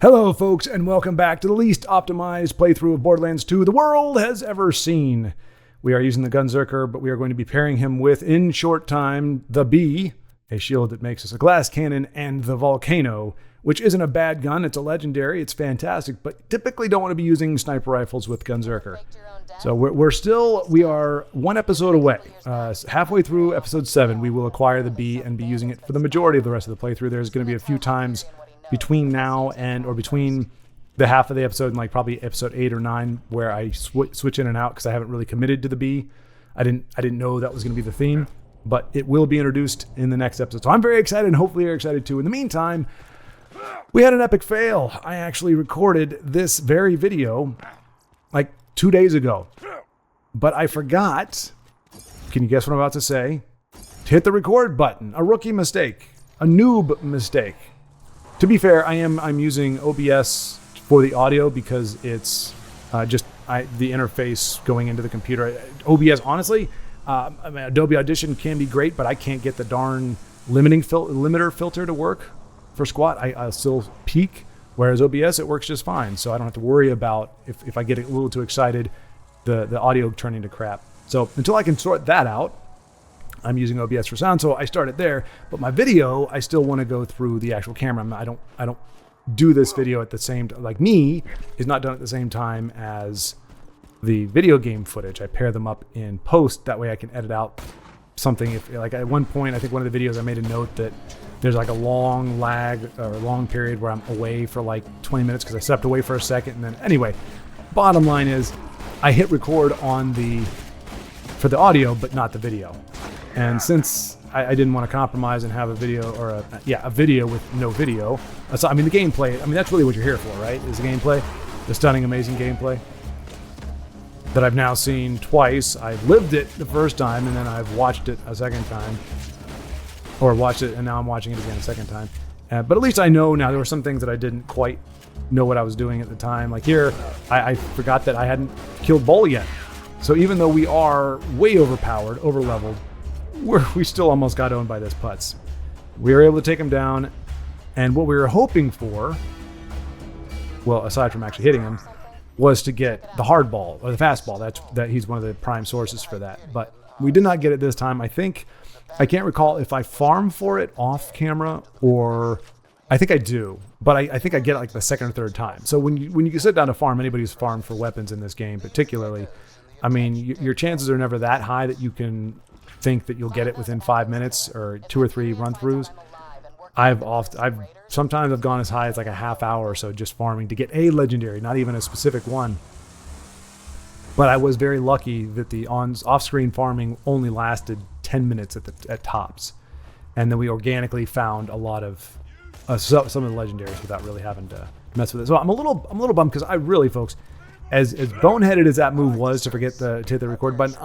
Hello, folks, and welcome back to the least optimized playthrough of Borderlands 2 the world has ever seen. We are using the Gunzerker, but we are going to be pairing him with, in short time, the Bee, a shield that makes us a glass cannon, and the Volcano, which isn't a bad gun. It's a legendary. It's fantastic, but typically don't want to be using sniper rifles with Gunzerker. So we are one episode away. Halfway through episode 7, we will acquire the Bee and be using it for the majority of the rest of the playthrough. There's going to be a few times between now and, or between the half of the episode and like probably episode 8 or 9 where I switch in and out because I haven't really committed to the Bee. I didn't know that was going to be the theme, but it will be introduced in the next episode. So I'm very excited, and hopefully you're excited too. In the meantime, we had an epic fail. I actually recorded this very video like 2 days ago, but I forgot, can you guess what I'm about to say? To hit the record button. A rookie mistake, a noob mistake. To be fair, I'm using OBS for the audio because it's the interface going into the computer. OBS, honestly, Adobe Audition can be great, but I can't get the darn limiter filter to work for squat. I'll still peak, whereas OBS, it works just fine. So I don't have to worry about if I get a little too excited, the audio turning to crap. So until I can sort that out, I'm using OBS for sound, so I started there. But my video, I still want to go through the actual camera. I don't do this video at the same time. Like me, is not done at the same time as the video game footage. I pair them up in post. That way I can edit out something. If like at one point, I think one of the videos I made a note that there's like a long lag or a long period where I'm away for like 20 minutes because I stepped away for a second. And then anyway, bottom line is I hit record for the audio, but not the video. And since I didn't want to compromise and have a video or a video with no video, so, the gameplay, that's really what you're here for, right? Is the gameplay, the stunning, amazing gameplay that I've now seen twice. I lived it the first time, and then I've watched it a second time, or watched it, and now I'm watching it again a second time. But at least I know now. There were some things that I didn't quite know what I was doing at the time. Like here, I forgot that I hadn't killed Bull yet. So even though we are way overpowered, over-leveled, we still almost got owned by this putz. We were able to take him down, and what we were hoping for, well, aside from actually hitting him, was to get the hard ball or the fast ball. That he's one of the prime sources for that. But we did not get it this time. I can't recall if I farm for it off camera, or I think I do, but I think I get it like the second or third time. So when you sit down to farm, anybody who's farmed for weapons in this game particularly, your chances are never that high that you can think that you'll get it within 5 minutes or 2 or 3 run-throughs. Sometimes I've gone as high as like a half hour or so just farming to get a legendary, not even a specific one. But I was very lucky that the off-screen farming only lasted 10 minutes at tops, and then we organically found a lot of some of the legendaries without really having to mess with it. So I'm a little bummed because I really, folks, as boneheaded as that move was to forget to hit the record button,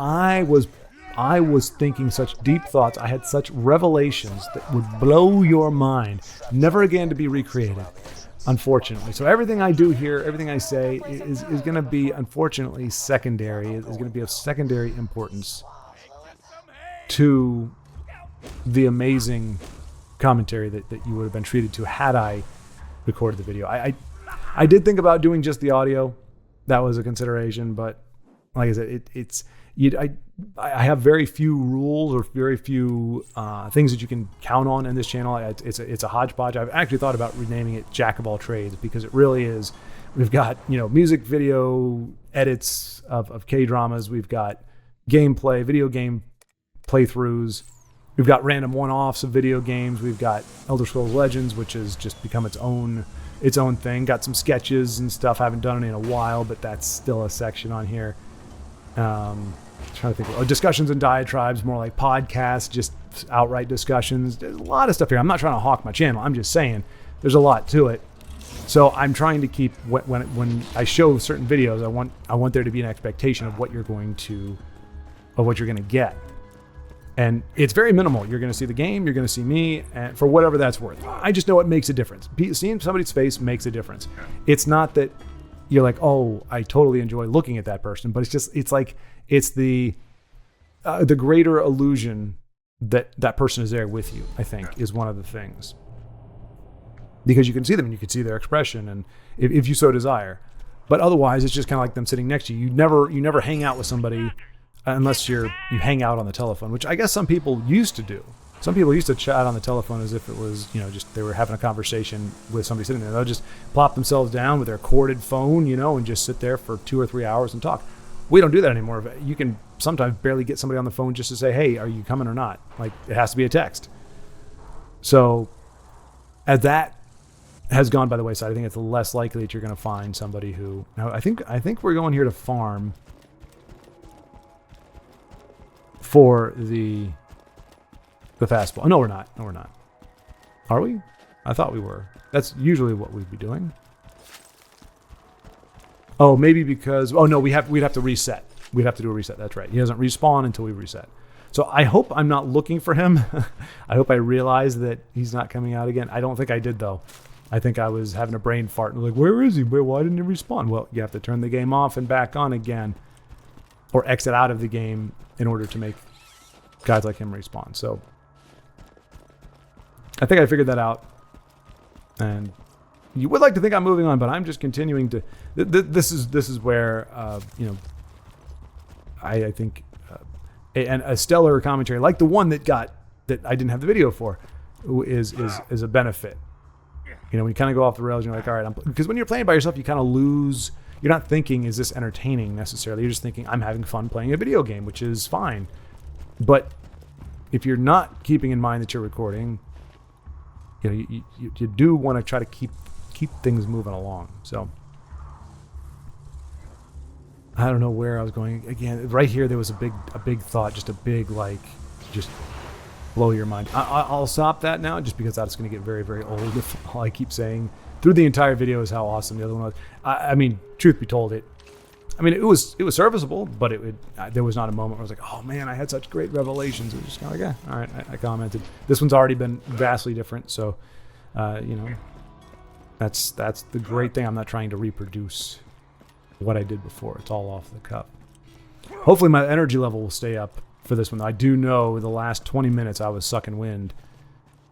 I was thinking such deep thoughts. I had such revelations that would blow your mind, never again to be recreated, unfortunately. So everything I do here, everything I say is going to be, unfortunately, secondary. Is going to be of secondary importance to the amazing commentary that you would have been treated to had I recorded the video. I did think about doing just the audio. That was a consideration, but like I said, I have very few rules or very few things that you can count on in this channel. It's a hodgepodge. I've actually thought about renaming it Jack of All Trades because it really is. We've got music video edits of K-dramas. We've got gameplay, video game playthroughs. We've got random one-offs of video games. We've got Elder Scrolls Legends, which has just become its own thing. Got some sketches and stuff. I haven't done it in a while, but that's still a section on here. Trying to think. Discussions and diatribes, more like podcasts, just outright discussions. There's a lot of stuff here. I'm not trying to hawk my channel. I'm just saying there's a lot to it. So I'm trying to keep when I show certain videos, I want there to be an expectation of what you're going to get. And it's very minimal. You're going to see the game, you're going to see me, and for whatever that's worth. I just know it makes a difference. Seeing somebody's face makes a difference. It's not that you're like, oh, I totally enjoy looking at that person, but it's the greater illusion that person is there with you, I think, is one of the things. because you can see them and you can see their expression, and if you so desire. But otherwise, it's just kind of like them sitting next to you. You never hang out with somebody unless you hang out on the telephone, which I guess some people used to do. Some people used to chat on the telephone as if it was, just they were having a conversation with somebody sitting there. They'll just plop themselves down with their corded phone, and just sit there for 2 or 3 hours and talk. We don't do that anymore. You can sometimes barely get somebody on the phone just to say, hey, are you coming or not? Like, it has to be a text. So as that has gone by the wayside, I think it's less likely that you're going to find somebody who... Now, I think we're going here to farm for the fastball. No, we're not. No, we're not. Are we? I thought we were. That's usually what we'd be doing. Oh, maybe because... Oh, no, we'd have to reset. We'd have to do a reset. That's right. He doesn't respawn until we reset. So I hope I'm not looking for him. I hope I realize that he's not coming out again. I don't think I did, though. I think I was having a brain fart and like, where is he? Why didn't he respawn? Well, you have to turn the game off and back on again, or exit out of the game in order to make guys like him respawn. So I think I figured that out. And you would like to think I'm moving on, but I'm just continuing to... This is where, I think a stellar commentary like the one that I didn't have the video for is a benefit. When you kind of go off the rails, you're like, all right, because when you're playing by yourself, you kind of lose. You're not thinking, is this entertaining necessarily? You're just thinking, I'm having fun playing a video game, which is fine. But if you're not keeping in mind that you're recording, you do want to try to keep things moving along. So I don't know where I was going. Again, right here, there was a big thought, just a big, just blow your mind. I'll stop that now just because that's going to get very, very old if all I keep saying through the entire video is how awesome the other one was. I mean, truth be told, it was serviceable, but there was not a moment where I was like, oh man, I had such great revelations. It was just kind of like, yeah, all right, I commented. This one's already been vastly different, so that's the great thing. I'm not trying to reproduce what I did before. It's all off the cuff. Hopefully my energy level will stay up for this one. I do know the last 20 minutes I was sucking wind,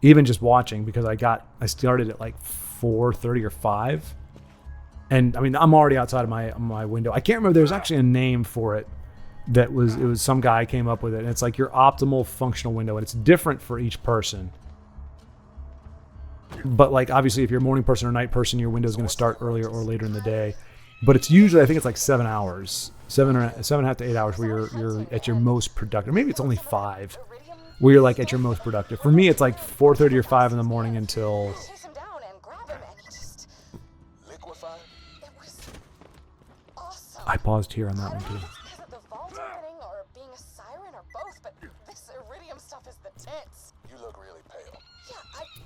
even just watching, because I started at like 4:30 or 5, and I mean I'm already outside of my window. I can't remember. There's actually a name for it. It was some guy came up with it, and it's like your optimal functional window, and it's different for each person. But like obviously, if you're a morning person or night person, your window is going to start earlier or later in the day. But it's usually, I think it's like 7 hours, 7.5 to 8 hours where you're at your most productive. Maybe it's only 5 where you're like at your most productive. For me, it's like 4:30 or 5 in the morning until... I paused here on that one too.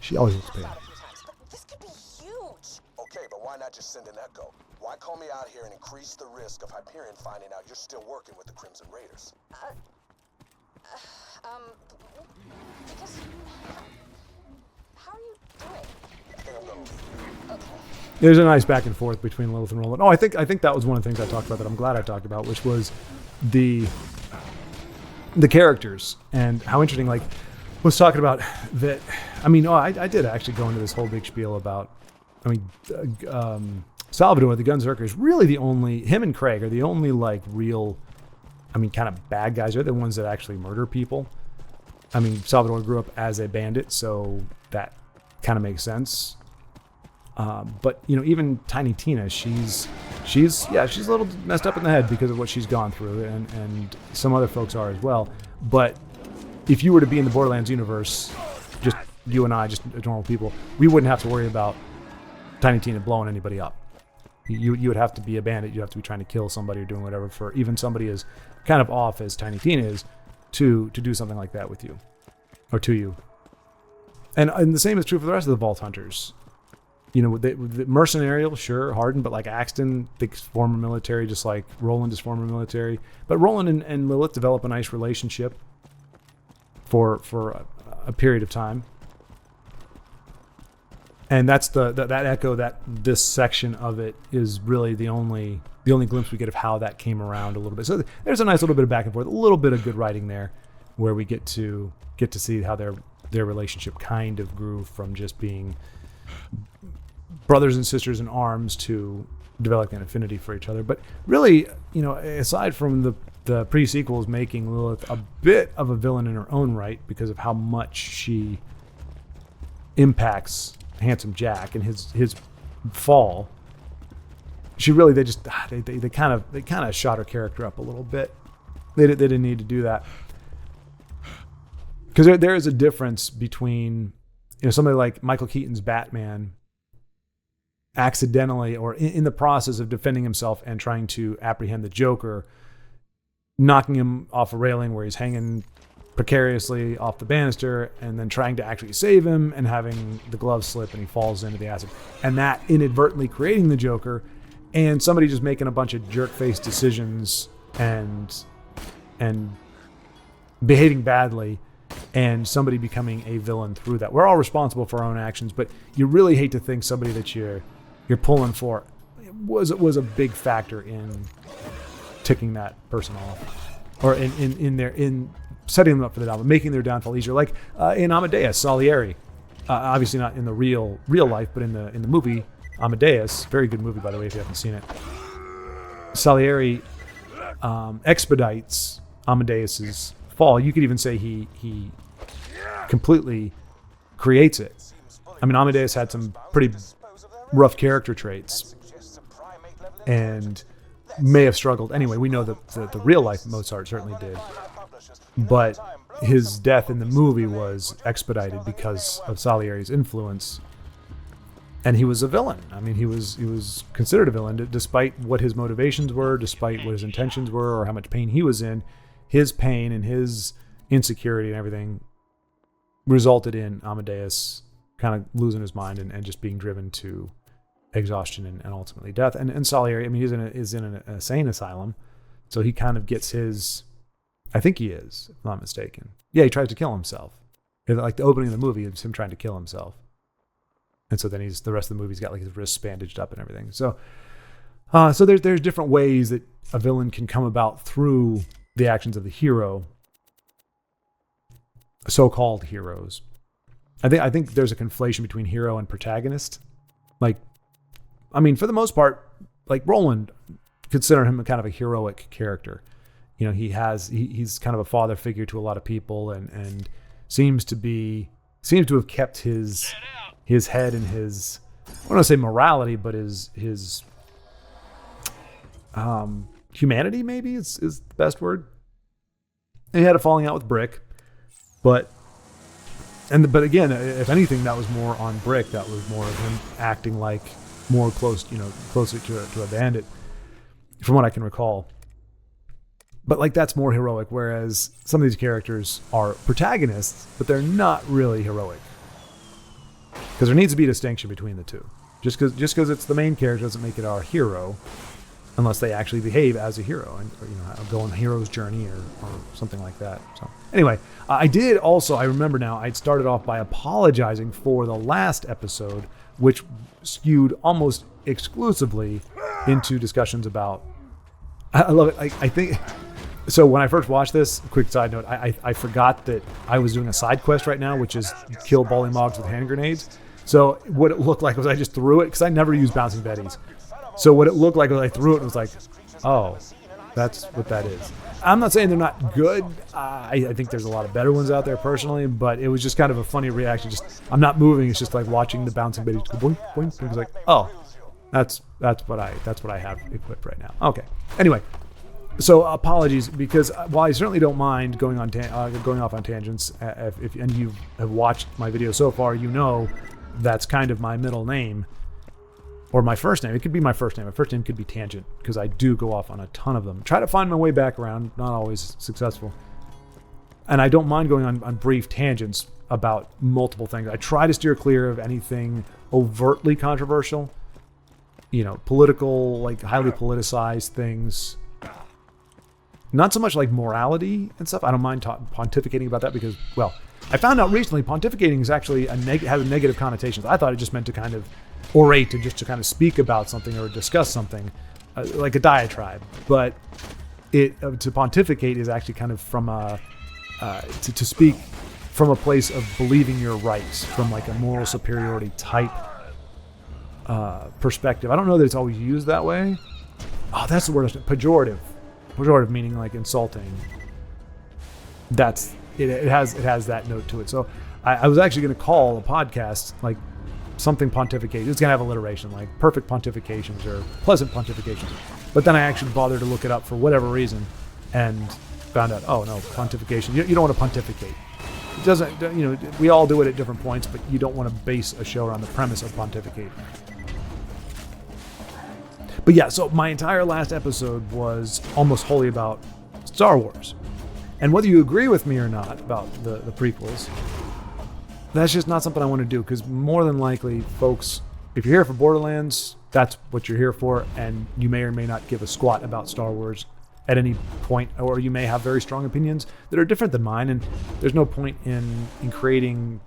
She always looks pale. This could be huge. Okay, but why not just send an echo? Why call me out here and increase the risk of Hyperion finding out you're still working with the Crimson Raiders? Because... How are you doing? I think I'm going. Okay. There's a nice back and forth between Lilith and Roland. Oh, I think that was one of the things I talked about that I'm glad I talked about, which was the characters and how interesting, like, was talking about that. I mean, I did actually go into this whole big spiel about, Salvador, the Gunzerker, is really the only, him and Craig are the only like real, kind of bad guys. They're the ones that actually murder people. Salvador grew up as a bandit, so that kind of makes sense. But even Tiny Tina, she's a little messed up in the head because of what she's gone through, and some other folks are as well. But if you were to be in the Borderlands universe, just you and I, just normal people, we wouldn't have to worry about Tiny Tina blowing anybody up. You would have to be a bandit. You have to be trying to kill somebody or doing whatever for even somebody as kind of off as Tiny Tina is to do something like that with you or to you. And the same is true for the rest of the Vault Hunters. The mercenarial, sure, hardened, but like Axton, the former military, just like Roland is former military. But Roland and Lilith develop a nice relationship for a period of time. And that's that echo, that this section of it is really the only glimpse we get of how that came around a little bit. So there's a nice little bit of back and forth, a little bit of good writing there, where we get to see how their relationship kind of grew from just being brothers and sisters in arms to develop an affinity for each other. But really, aside from the pre-sequels making Lilith a bit of a villain in her own right because of how much she impacts Handsome Jack and his fall, they kind of shot her character up a little bit. They didn't need to do that, because there is a difference between somebody like Michael Keaton's Batman accidentally or in the process of defending himself and trying to apprehend the Joker, knocking him off a railing where he's hanging precariously off the banister, and then trying to actually save him and having the glove slip and he falls into the acid, and that inadvertently creating the Joker, and somebody just making a bunch of jerk-faced decisions and behaving badly, and somebody becoming a villain through that. We're all responsible for our own actions, but you really hate to think somebody that you're pulling for was a big factor in ticking that person off, or in setting them up for the downfall, making their downfall easier. Like in Amadeus, Salieri, obviously not in the real life, but in the movie Amadeus, very good movie by the way if you haven't seen it. Salieri expedites Amadeus's fall. You could even say he completely creates it. I mean, Amadeus had some pretty rough character traits and may have struggled. Anyway, we know that the real life Mozart certainly did, but his death in the movie was expedited because of Salieri's influence, and he was a villain. I mean, he was considered a villain despite what his motivations were, despite what his intentions were, or how much pain he was in. His pain and his insecurity and everything resulted in Amadeus kind of losing his mind and just being driven to exhaustion and ultimately death. And Salieri, I mean, he's in an insane asylum, so he kind of gets his, I think he is, if I'm not mistaken. Yeah, he tries to kill himself. Like the opening of the movie is him trying to kill himself. And so then the rest of the movie's got like his wrists bandaged up and everything. So there's different ways that a villain can come about through the actions of the hero, so-called heroes. I think there's a conflation between hero and protagonist. Like, I mean, for the most part, like Roland, consider him a kind of a heroic character. He's kind of a father figure to a lot of people, and seems to have kept his head and his, I don't want to say morality, but his humanity maybe is the best word. And he had a falling out with Brick, but again, if anything, that was more on Brick. That was more of him acting like more closer to a bandit, from what I can recall. But like that's more heroic, whereas some of these characters are protagonists, but they're not really heroic. Because there needs to be a distinction between the two. Just because it's the main character doesn't make it our hero, unless they actually behave as a hero and go on a hero's journey or something like that. So anyway, I remember now, I'd started off by apologizing for the last episode, which skewed almost exclusively into discussions about, I love it. I think, so when I first watched this, quick side note, I forgot that I was doing a side quest right now, which is kill bowling mogs with hand grenades. So what it looked like was I just threw it, because I never use bouncing betties. So what it looked like was I threw it and was like, oh, that's what that is. I'm not saying they're not good. I think there's a lot of better ones out there personally, but it was just kind of a funny reaction. Just, I'm not moving. It's just like watching the bouncing betties go boink, boink. It was like, oh, that's what I have equipped right now. Okay. Anyway, so apologies, because while I certainly don't mind going off on tangents, if you have watched my video so far, that's kind of my middle name. Or my first name. It could be my first name. My first name could be Tangent, because I do go off on a ton of them. Try to find my way back around, not always successful. And I don't mind going on brief tangents about multiple things. I try to steer clear of anything overtly controversial. Political, like highly politicized things. Not so much like morality and stuff. I don't mind pontificating about that because, well, I found out recently pontificating is actually has negative connotations. I thought it just meant to kind of orate, to kind of speak about something or discuss something, like a diatribe. But to pontificate is actually kind of from to speak from a place of believing you're right, from like a moral superiority type perspective. I don't know that it's always used that way. Oh, that's the word. Pejorative. Pejorative meaning like insulting. That's it. It has that note to it. So I was actually going to call a podcast like something pontificate. It's going to have alliteration, like perfect pontifications or pleasant pontifications. But then I actually bothered to look it up for whatever reason and found out, oh no, pontification. You don't want to pontificate. It doesn't, we all do it at different points, but you don't want to base a show around the premise of pontificate. But yeah, so my entire last episode was almost wholly about Star Wars. And whether you agree with me or not about the prequels, that's just not something I want to do, because more than likely, folks, if you're here for Borderlands, that's what you're here for, and you may or may not give a squat about Star Wars at any point, or you may have very strong opinions that are different than mine, and there's no point in creating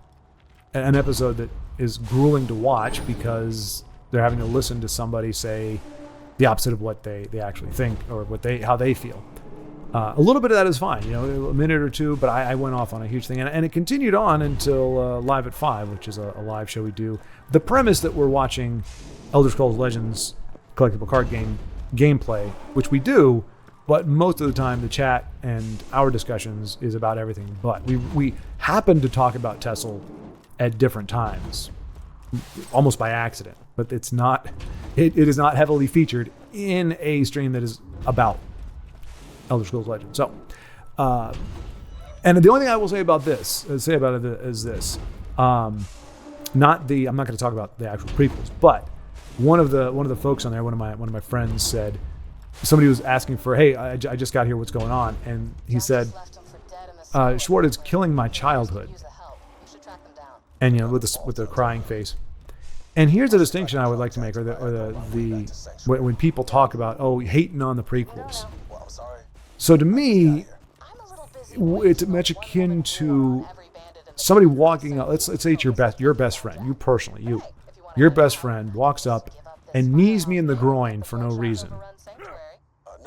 an episode that is grueling to watch because they're having to listen to somebody say the opposite of what they actually think or how they feel. A little bit of that is fine, a minute or two, but I went off on a huge thing. And it continued on until Live at 5, which is a live show we do. The premise that we're watching Elder Scrolls Legends collectible card game gameplay, which we do, but most of the time the chat and our discussions is about everything. But we happen to talk about Tessel at different times, almost by accident. But it is not heavily featured in a stream that is about Elder Scrolls Legends. So, and the only thing I will say about this, is this. I'm not going to talk about the actual prequels, but one of the folks on there, one of my friends said, somebody was asking for, hey, I just got here, what's going on? And he said, Schwartz is killing my childhood. And with the crying face. And here's a distinction I would like to make, or when people talk about hating on the prequels. So to me, it's much akin to somebody walking up. Let's say it's your best friend, you personally, your best friend walks up and knees me in the groin for no reason,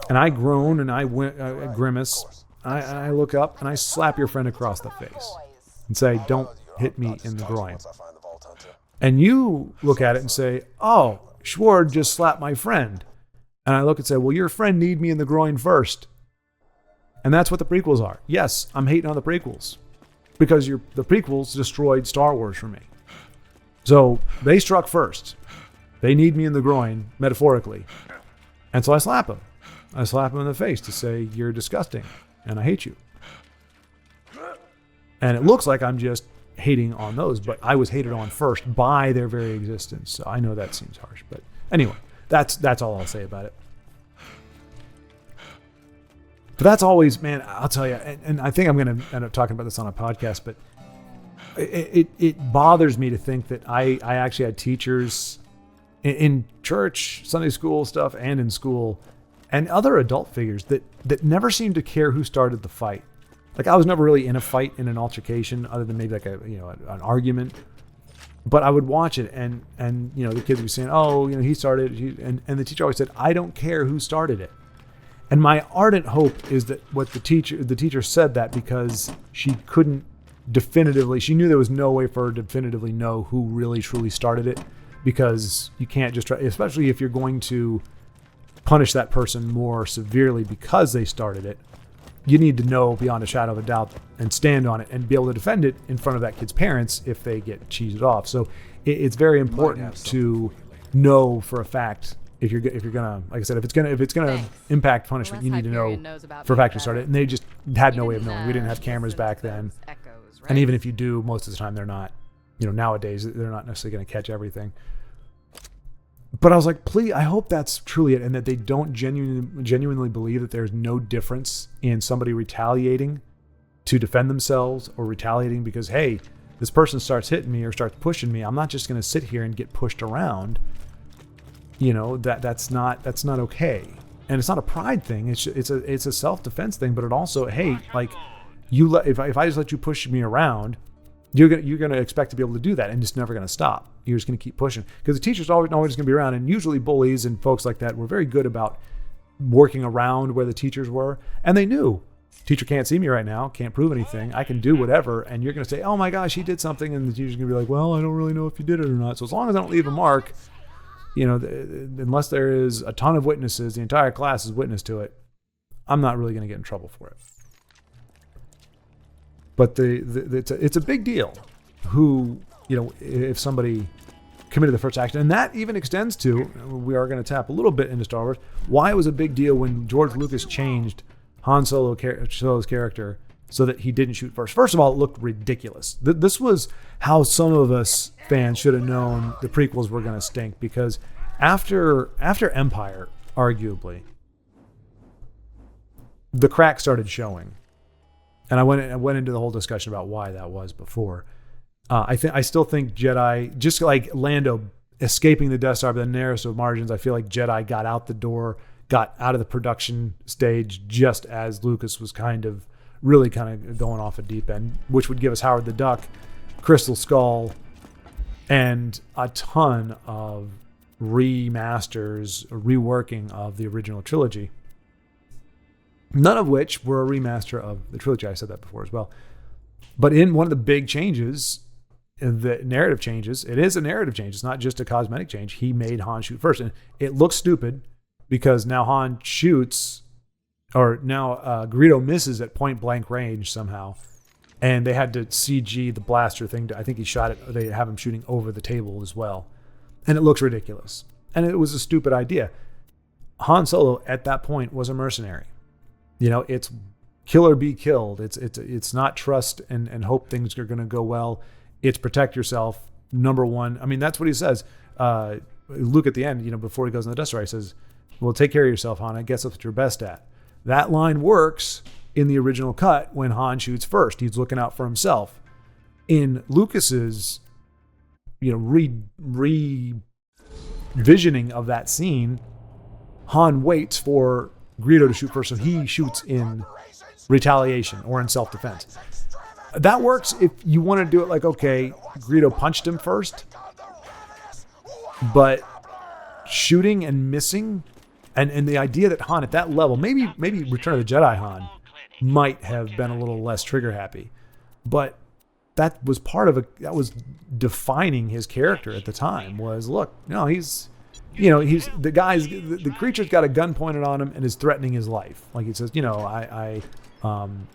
and I groan and I grimace. I look up and I slap your friend across the face and say, "Don't hit me in the groin." And you look at it and say, "Oh, Schwartz just slapped my friend," and I look and say, "Well, your friend kneed me in the groin first." And that's what the prequels are. Yes, I'm hating on the prequels because the prequels destroyed Star Wars for me. So they struck first. They need me in the groin, metaphorically. And so I slap them. I slap them in the face to say, you're disgusting and I hate you. And it looks like I'm just hating on those, but I was hated on first by their very existence. So I know that seems harsh, but anyway, that's all I'll say about it. But that's always, man, I'll tell you, and I think I'm going to end up talking about this on a podcast, but it bothers me to think that I actually had teachers in church, Sunday school stuff, and in school, and other adult figures that never seemed to care who started the fight. Like, I was never really in a fight, in an altercation, other than maybe like an argument. But I would watch it, and the kids would be saying, he started, and the teacher always said, I don't care who started it. And my ardent hope is that the teacher said that because she couldn't definitively, she knew there was no way for her to definitively know who really truly started it, because you can't just try, especially if you're going to punish that person more severely because they started it. You need to know beyond a shadow of a doubt and stand on it and be able to defend it in front of that kid's parents if they get cheesed off. So it's very important to know for a fact. If you're gonna, like I said, if it's gonna impact punishment, you need to know for a fact who started it. And they just had no way of knowing. We didn't have cameras back then, and even if you do, most of the time they're not. Nowadays they're not necessarily going to catch everything. But I was like, please, I hope that's truly it, and that they don't genuinely believe that there's no difference in somebody retaliating to defend themselves or retaliating because, hey, this person starts hitting me or starts pushing me. I'm not just going to sit here and get pushed around. That's not okay, and it's not a pride thing. It's a self-defense thing. But it also, hey, like if I just let you push me around, you're gonna expect to be able to do that, and it's never gonna stop. You're just gonna keep pushing because the teacher's always gonna be around, and usually bullies and folks like that were very good about working around where the teachers were, and they knew teacher can't see me right now, can't prove anything. I can do whatever, and you're gonna say, oh my gosh, he did something, and the teacher's gonna be like, well, I don't really know if you did it or not. So as long as I don't leave a mark, unless there is a ton of witnesses, the entire class is witness to it, I'm not really going to get in trouble for it. But it's a big deal who, if somebody committed the first action. And that even extends to, we are going to tap a little bit into Star Wars, why it was a big deal when George Lucas changed Han Solo's character so that he didn't shoot first. First of all, it looked ridiculous. This was how some of us fans should have known the prequels were going to stink, because after Empire, arguably, the crack started showing. And I went into the whole discussion about why that was before. I still think Jedi, just like Lando escaping the Death Star by the narrowest of margins, I feel like Jedi got out the door, got out of the production stage just as Lucas was really going off a deep end, which would give us Howard the Duck, Crystal Skull, and a ton of remasters, reworking of the original trilogy. None of which were a remaster of the trilogy. I said that before as well. But in one of the big changes, the narrative changes, it is a narrative change. It's not just a cosmetic change. He made Han shoot first. And it looks stupid because now Han shoots, or now Greedo misses at point blank range somehow. And they had to CG the blaster thing. I think he shot it. They have him shooting over the table as well. And it looks ridiculous. And it was a stupid idea. Han Solo at that point was a mercenary. It's kill or be killed. It's not trust and hope things are going to go well. It's protect yourself. Number one. I mean, that's what he says. Luke at the end, before he goes in the Death Star, he says, well, take care of yourself, Han. I guess that's what you're best at. That line works in the original cut when Han shoots first. He's looking out for himself. In Lucas's, revisioning of that scene, Han waits for Greedo to shoot first, so he shoots in retaliation or in self-defense. That works if you want to do it like, okay, Greedo punched him first, but shooting and missing, and the idea that Han at that level, maybe Return of the Jedi Han might have been a little less trigger happy, but that was that was defining his character at the time. Was look, he's the creature's got a gun pointed on him and is threatening his life. Like he says, Han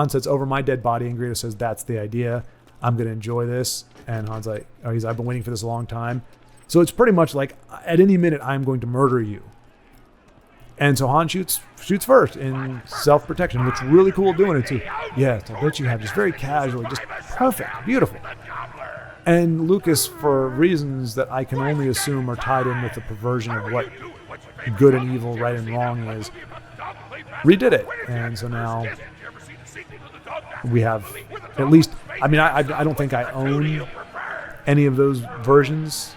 says, over my dead body, and Greedo says, that's the idea. I'm going to enjoy this. And Han's like, I've been waiting for this a long time. So it's pretty much like, at any minute, I'm going to murder you. And so Han shoots first in self-protection. Looks really cool doing it too. Yes, I bet you have. Just very casually, just perfect, beautiful. And Lucas, for reasons that I can only assume are tied in with the perversion of what good and evil, right and wrong is, redid it. And so now we have at least, I don't think I own any of those versions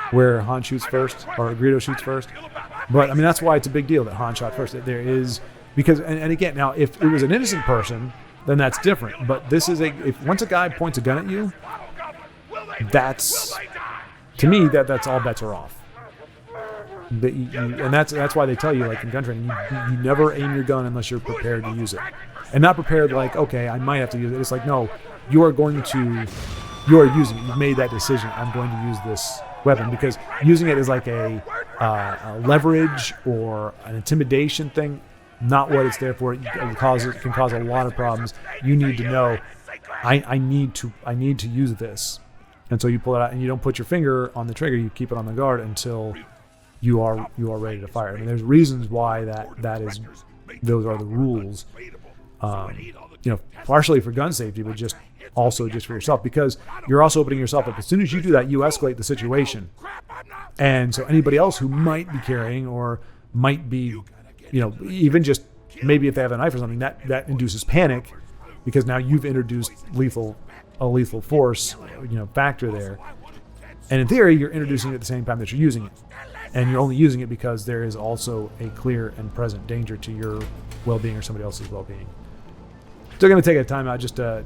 where Han shoots first or Greedo shoots first. But that's why it's a big deal that Han shot first. There is, because, and again, now if it was an innocent person, then that's different. But this is once a guy points a gun at you, that's, to me, that's all bets are off. And that's why they tell you, like in gun training, you never aim your gun unless you're prepared to use it. And not prepared like, okay, I might have to use it. It's like, no, you are using it. You've made that decision. I'm going to use this weapon, because using it is like a leverage or an intimidation thing, not what it's there for. It can cause a lot of problems. You need to know, I need to use this. And so you pull it out and you don't put your finger on the trigger. You keep it on the guard until you are ready to fire. There's reasons why those are the rules. Partially for gun safety, but just for yourself, because you're also opening yourself up. As soon as you do that, you escalate the situation. And so anybody else who might be carrying or might be, even just maybe if they have a knife or something, that induces panic, because now you've introduced a lethal force, factor there. And in theory, you're introducing it at the same time that you're using it. And you're only using it because there is also a clear and present danger to your well-being or somebody else's well-being. Still going to take a time out just to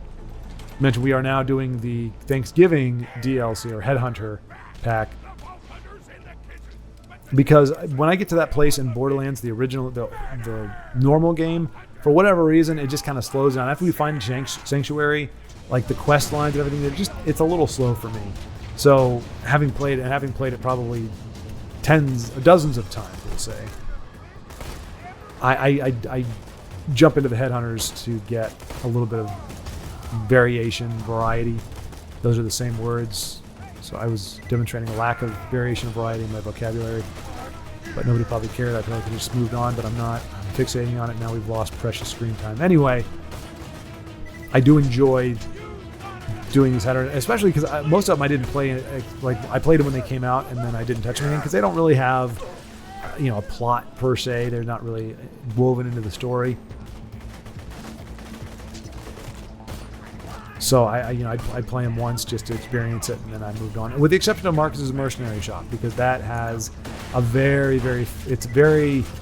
mention we are now doing the Thanksgiving DLC or Headhunter pack. Because when I get to that place in Borderlands, the original, the normal game, for whatever reason, it just kind of slows down. After we find Sanctuary, like the quest lines and everything, it's a little slow for me. So having played it probably dozens of times, we'll say, I jump into the headhunters to get a little bit of variation, variety. Those are the same words. So I was demonstrating a lack of variation and variety in my vocabulary, but nobody probably cared. I feel like I just moved on, but I'm not fixating on it. Now we've lost precious screen time. Anyway, I do enjoy doing these headhunters, especially because most of them I didn't play. Like I played them when they came out, and then I didn't touch them again because they don't really have, a plot per se. They're not really woven into the story. So I'd play them once just to experience it, and then I moved on. With the exception of Marcus's Mercenary Shop, because that has a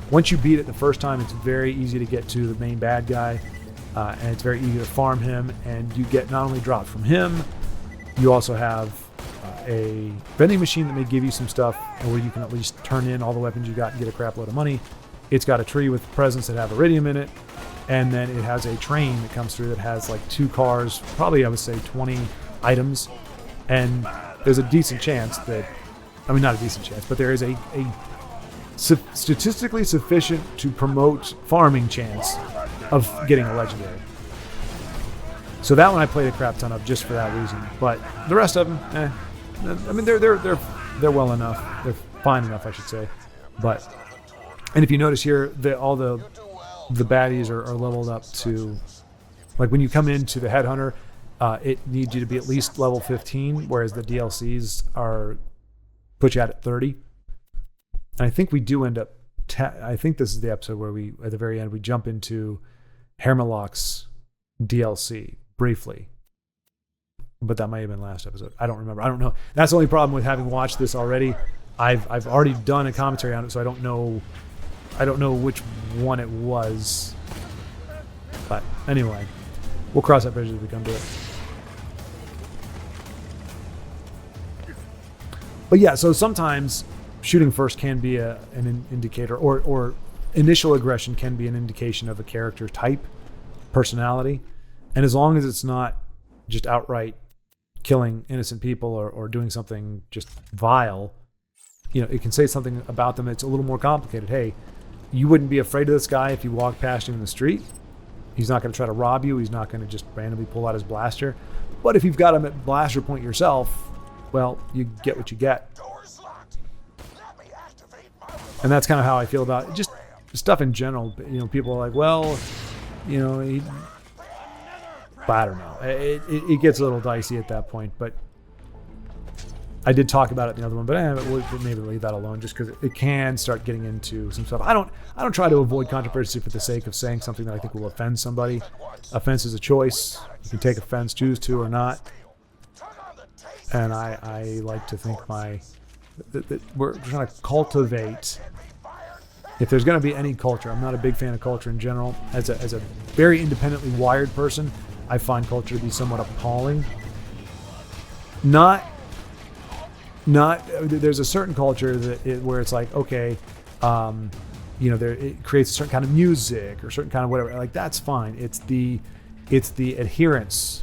once you beat it the first time, it's very easy to get to the main bad guy, and it's very easy to farm him, and you get not only drops from him, you also have a vending machine that may give you some stuff where you can at least turn in all the weapons you got and get a crap load of money. It's got a tree with presents that have iridium in it. And then it has a train that comes through that has like 2 cars, probably I would say 20 items. And there's a decent chance that, not a decent chance, but there is a statistically sufficient to promote farming chance of getting a legendary. So that one I played a crap ton of just for that reason. But the rest of them, they're well enough. They're fine enough, I should say. And if you notice here, all the baddies are leveled up to, like when you come into the headhunter, it needs you to be at least level 15, whereas the DLCs put you at 30. And I think we do end up, I think this is the episode where we, at the very end, we jump into Hermalock's DLC briefly. But that might have been last episode. I don't remember. I don't know. That's the only problem with having watched this already. I've already done a commentary on it, so I don't know which one it was. But anyway, we'll cross that bridge as we come to it. But yeah, so sometimes shooting first can be an indicator, or initial aggression can be an indication of a character type, personality. And as long as it's not just outright killing innocent people or doing something just vile, it can say something about them. It's a little more complicated. Hey, you wouldn't be afraid of this guy if you walked past him in the street. He's not going to try to rob you. He's not going to just randomly pull out his blaster. But if you've got him at blaster point yourself, well, you get what you get. And that's kind of how I feel about just stuff in general. People are like, well, I don't know. It gets a little dicey at that point, but I did talk about it in the other one, but we'll maybe leave that alone just because it can start getting into some stuff. I don't try to avoid controversy for the sake of saying something that I think will offend somebody. Offense is a choice. You can take offense, choose to or not. And I like to think that we're trying to cultivate. If there's going to be any culture, I'm not a big fan of culture in general. As a very independently wired person, I find culture to be somewhat appalling. There's a certain culture where it's like, okay, it creates a certain kind of music or certain kind of whatever. Like that's fine. It's the adherence,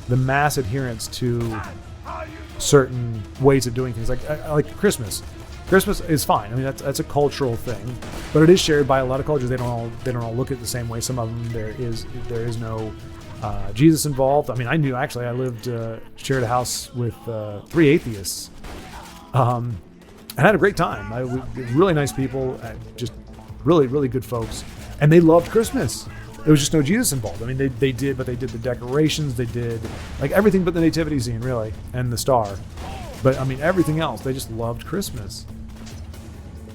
the mass adherence to certain ways of doing things. Like Christmas. Christmas is fine. That's a cultural thing, but it is shared by a lot of cultures. They don't all look at it the same way. Some of them there is no Jesus involved. I knew actually I shared a house with 3 atheists. I had a great time. Really nice people, just really, really good folks. And they loved Christmas. There was just no Jesus involved. They did the decorations. They did like everything but the nativity scene, really, and the star. But everything else, they just loved Christmas.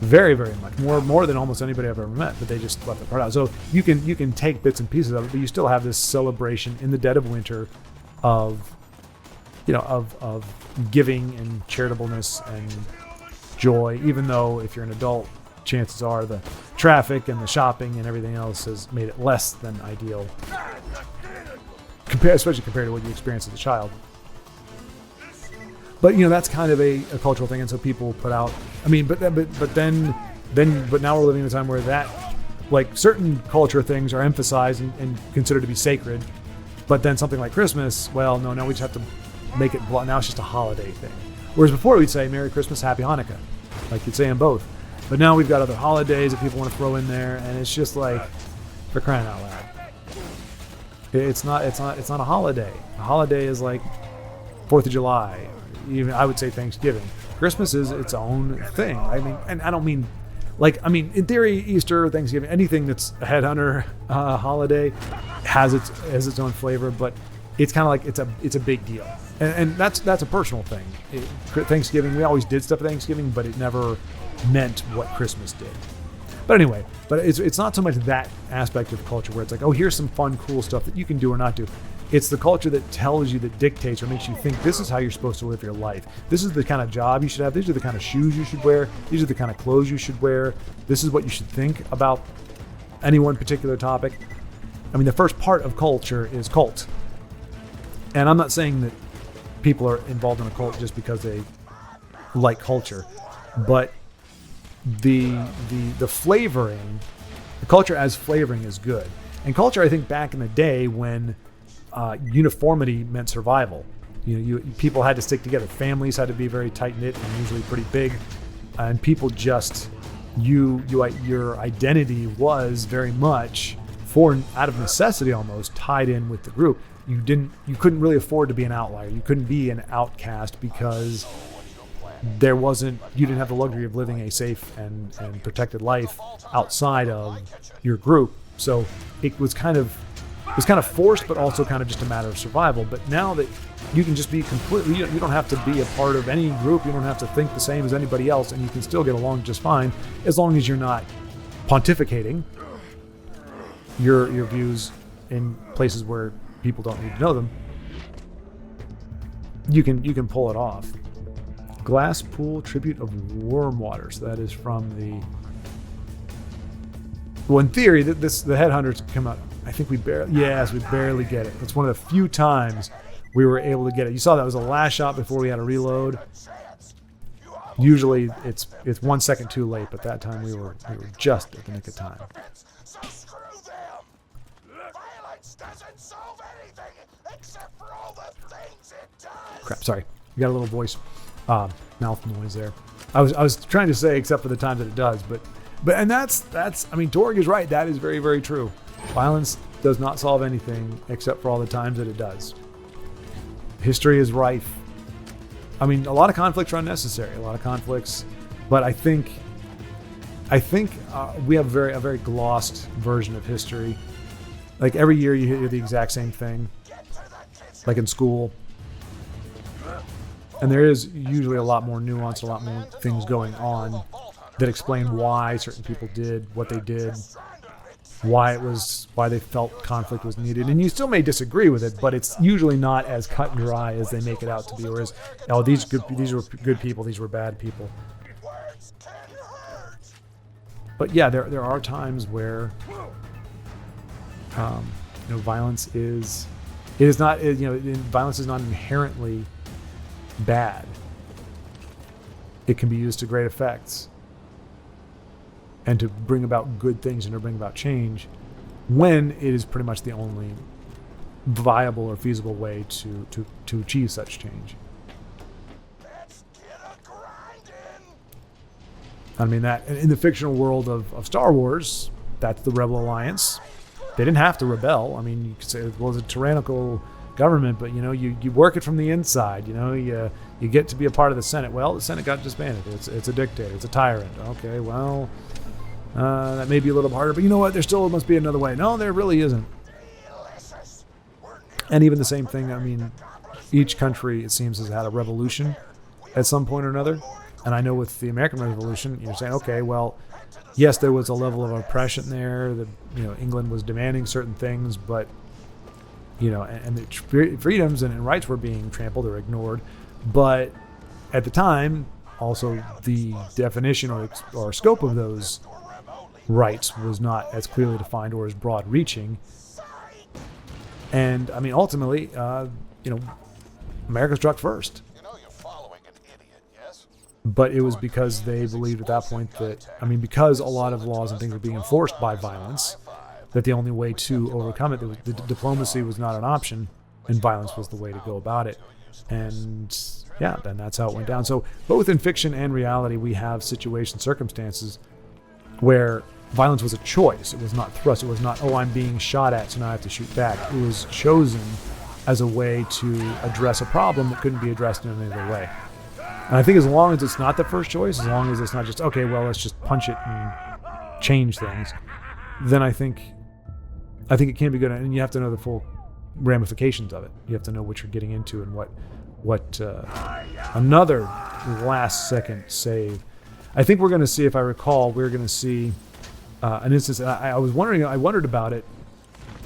Very, very much. More than almost anybody I've ever met, but they just left the part out. So you can take bits and pieces of it, but you still have this celebration in the dead of winter of giving and charitableness and joy, even though if you're an adult, chances are the traffic and the shopping and everything else has made it less than ideal, especially compared to what you experienced as a child. But that's kind of a cultural thing, and so people put out. But now we're living in a time where that, like certain culture things are emphasized and considered to be sacred, but then something like Christmas, well, no, now we just have to make it. Now it's just a holiday thing. Whereas before we'd say Merry Christmas, Happy Hanukkah, like you'd say them both. But now we've got other holidays that people want to throw in there, and it's just like, for crying out loud. It's not a holiday. A holiday is like 4th of July, even I would say Thanksgiving. Christmas is its own thing. I mean, and I don't mean, in theory, Easter, Thanksgiving, anything that's a headhunter holiday has its own flavor, but it's kind of like it's a big deal, and that's a personal thing. Thanksgiving, we always did stuff at Thanksgiving, but it never meant what Christmas did. But anyway, it's not so much that aspect of culture where it's like, oh, here's some fun, cool stuff that you can do or not do. It's the culture that tells you, that dictates or makes you think this is how you're supposed to live your life. This is the kind of job you should have. These are the kind of shoes you should wear. These are the kind of clothes you should wear. This is what you should think about any one particular topic. I mean, the first part of culture is cult. And I'm not saying that people are involved in a cult just because they like culture, but the flavoring, the culture as flavoring is good. And culture, I think, back in the day when uniformity meant survival. People had to stick together. Families had to be very tight knit and usually pretty big, and people just your identity was very much out of necessity almost tied in with the group. You couldn't really afford to be an outlier. You couldn't be an outcast because you didn't have the luxury of living a safe and protected life outside of your group. So it was kind of forced, but also kind of just a matter of survival. But now that you can just be completely, you don't have to be a part of any group. You don't have to think the same as anybody else, and you can still get along just fine as long as you're not pontificating your views in places where people don't need to know them. You can pull it off. Glass Pool Tribute of Warm Water. So that is from the. Well, in theory, the Headhunters come out. I think we barely get it. It's one of the few times we were able to get it. You saw that was the last shot before we had to reload. Usually it's 1 second too late, but that time we were just at the nick of time. So screw them. Violence doesn't solve anything except for all the things it does. Crap, sorry. You got a little voice, mouth noise there. I was trying to say except for the times that it does, but and that's I mean, Torg is right. That is very, very true. Violence does not solve anything except for all the times that it does. History is rife. I mean, a lot of conflicts are unnecessary. A lot of conflicts, but I think we have a very glossed version of history. Like every year, you hear the exact same thing, like in school. And there is usually a lot more nuance, a lot more things going on that explain why certain people did what they did, why they felt conflict was needed. And you still may disagree with it, but it's usually not as cut and dry as they make it out to be. Or as, oh, these were good people, these were bad people. But yeah, there are times where violence is violence is not inherently bad. It can be used to great effects and to bring about good things and to bring about change when it is pretty much the only viable or feasible way to achieve such change. I mean, that in the fictional world of Star Wars, that's the Rebel Alliance. They didn't have to rebel. I mean, you could say it was a tyrannical government, but you work it from the inside. You get to be a part of the Senate. Well, the Senate got disbanded. It's a dictator. It's a tyrant. Okay, well, that may be a little harder, but you know what? There still must be another way. No, there really isn't. And even the same thing. I mean, each country, it seems, has had a revolution at some point or another. And I know with the American Revolution, you're saying, okay, well, yes, there was a level of oppression there. That England was demanding certain things, but and the freedoms and rights were being trampled or ignored. But at the time, also the definition or scope of those rights was not as clearly defined or as broad-reaching. And I mean, ultimately, America struck first. But it was because they believed at that point that, because a lot of laws and things were being enforced by violence, that the only way to overcome it, the diplomacy was not an option, and violence was the way to go about it. And yeah, then that's how it went down. So both in fiction and reality, we have circumstances where violence was a choice. It was not thrust. It was not, oh, I'm being shot at, so now I have to shoot back. It was chosen as a way to address a problem that couldn't be addressed in any other way. And I think as long as it's not the first choice, as long as it's not just, okay, well, let's just punch it and change things, then I think it can be good. And you have to know the full ramifications of it. You have to know what you're getting into and what another last second save. I think we're going to see, if I recall, we're going to see an instance. I wondered about it.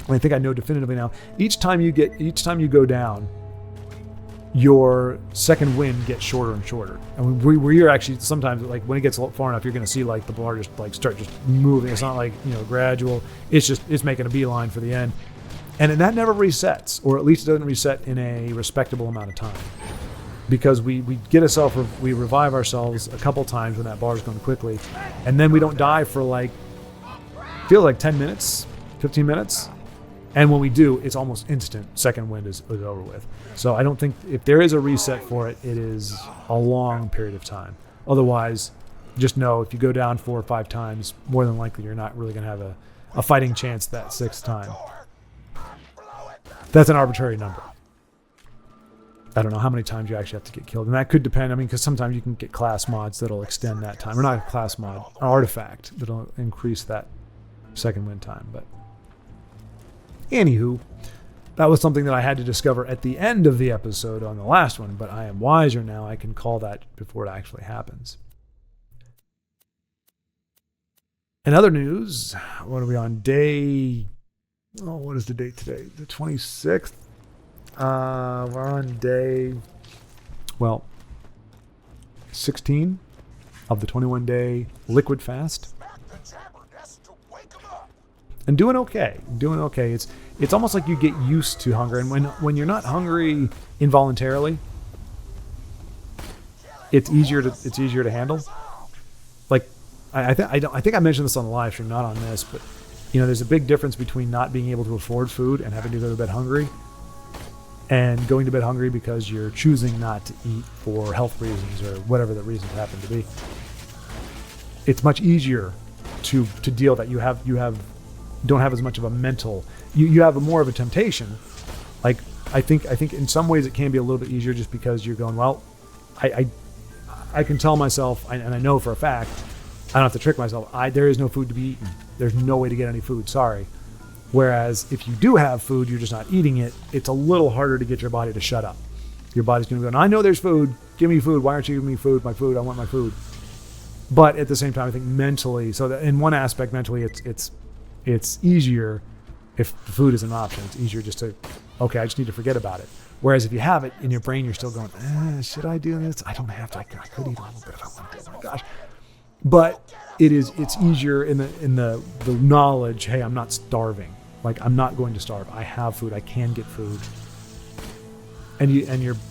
And I think I know definitively now. Each time you go down, your second wind gets shorter and shorter. And where you're actually sometimes, like when it gets far enough, you're going to see like the bar just like start just moving. It's not like, gradual. It's making a beeline for the end. And that never resets, or at least it doesn't reset in a respectable amount of time. Because we revive ourselves a couple times when that bar is going quickly, and then we don't die for feels like 10 minutes, 15 minutes. And when we do, it's almost instant. Second wind is over with. So I don't think, if there is a reset for it, it is a long period of time. Otherwise, just know if you go down 4 or 5 times, more than likely you're not really going to have a fighting chance that 6th time. That's an arbitrary number. I don't know how many times you actually have to get killed. And that could depend, because sometimes you can get class mods that'll extend that time. Or not a class mod, an artifact that'll increase that second wind time. But anywho, that was something that I had to discover at the end of the episode on the last one, but I am wiser now. I can call that before it actually happens. In other news, what are we on? What is the date today? The 26th? We're on day, 16 of the 21-day liquid fast. And doing okay. It's almost like you get used to hunger. And when you're not hungry involuntarily, it's easier to handle. Like I think I mentioned this on the live stream, not on this, but there's a big difference between not being able to afford food and having to go to bed hungry, and going to bed hungry because you're choosing not to eat for health reasons or whatever the reasons happen to be. It's much easier to deal that you don't have as much of a mental. You have more of a temptation. Like I think in some ways it can be a little bit easier just because you're going, well, I can tell myself, and I know for a fact, I don't have to trick myself. There is no food to be eaten. There's no way to get any food. Sorry. Whereas if you do have food, you're just not eating it. It's a little harder to get your body to shut up. Your body's going to go, I know there's food. Give me food. Why aren't you giving me food? My food. I want my food. But at the same time, I think mentally, so that in one aspect, mentally, it's easier if the food is an option. It's easier just to, okay, I just need to forget about it. Whereas if you have it in your brain, you're still going, should I do this? I don't have to. I could eat a little bit if I want to. Oh my gosh. But it's easier in the knowledge, hey, I'm not starving. Like, I'm not going to starve. I have food. I can get food. And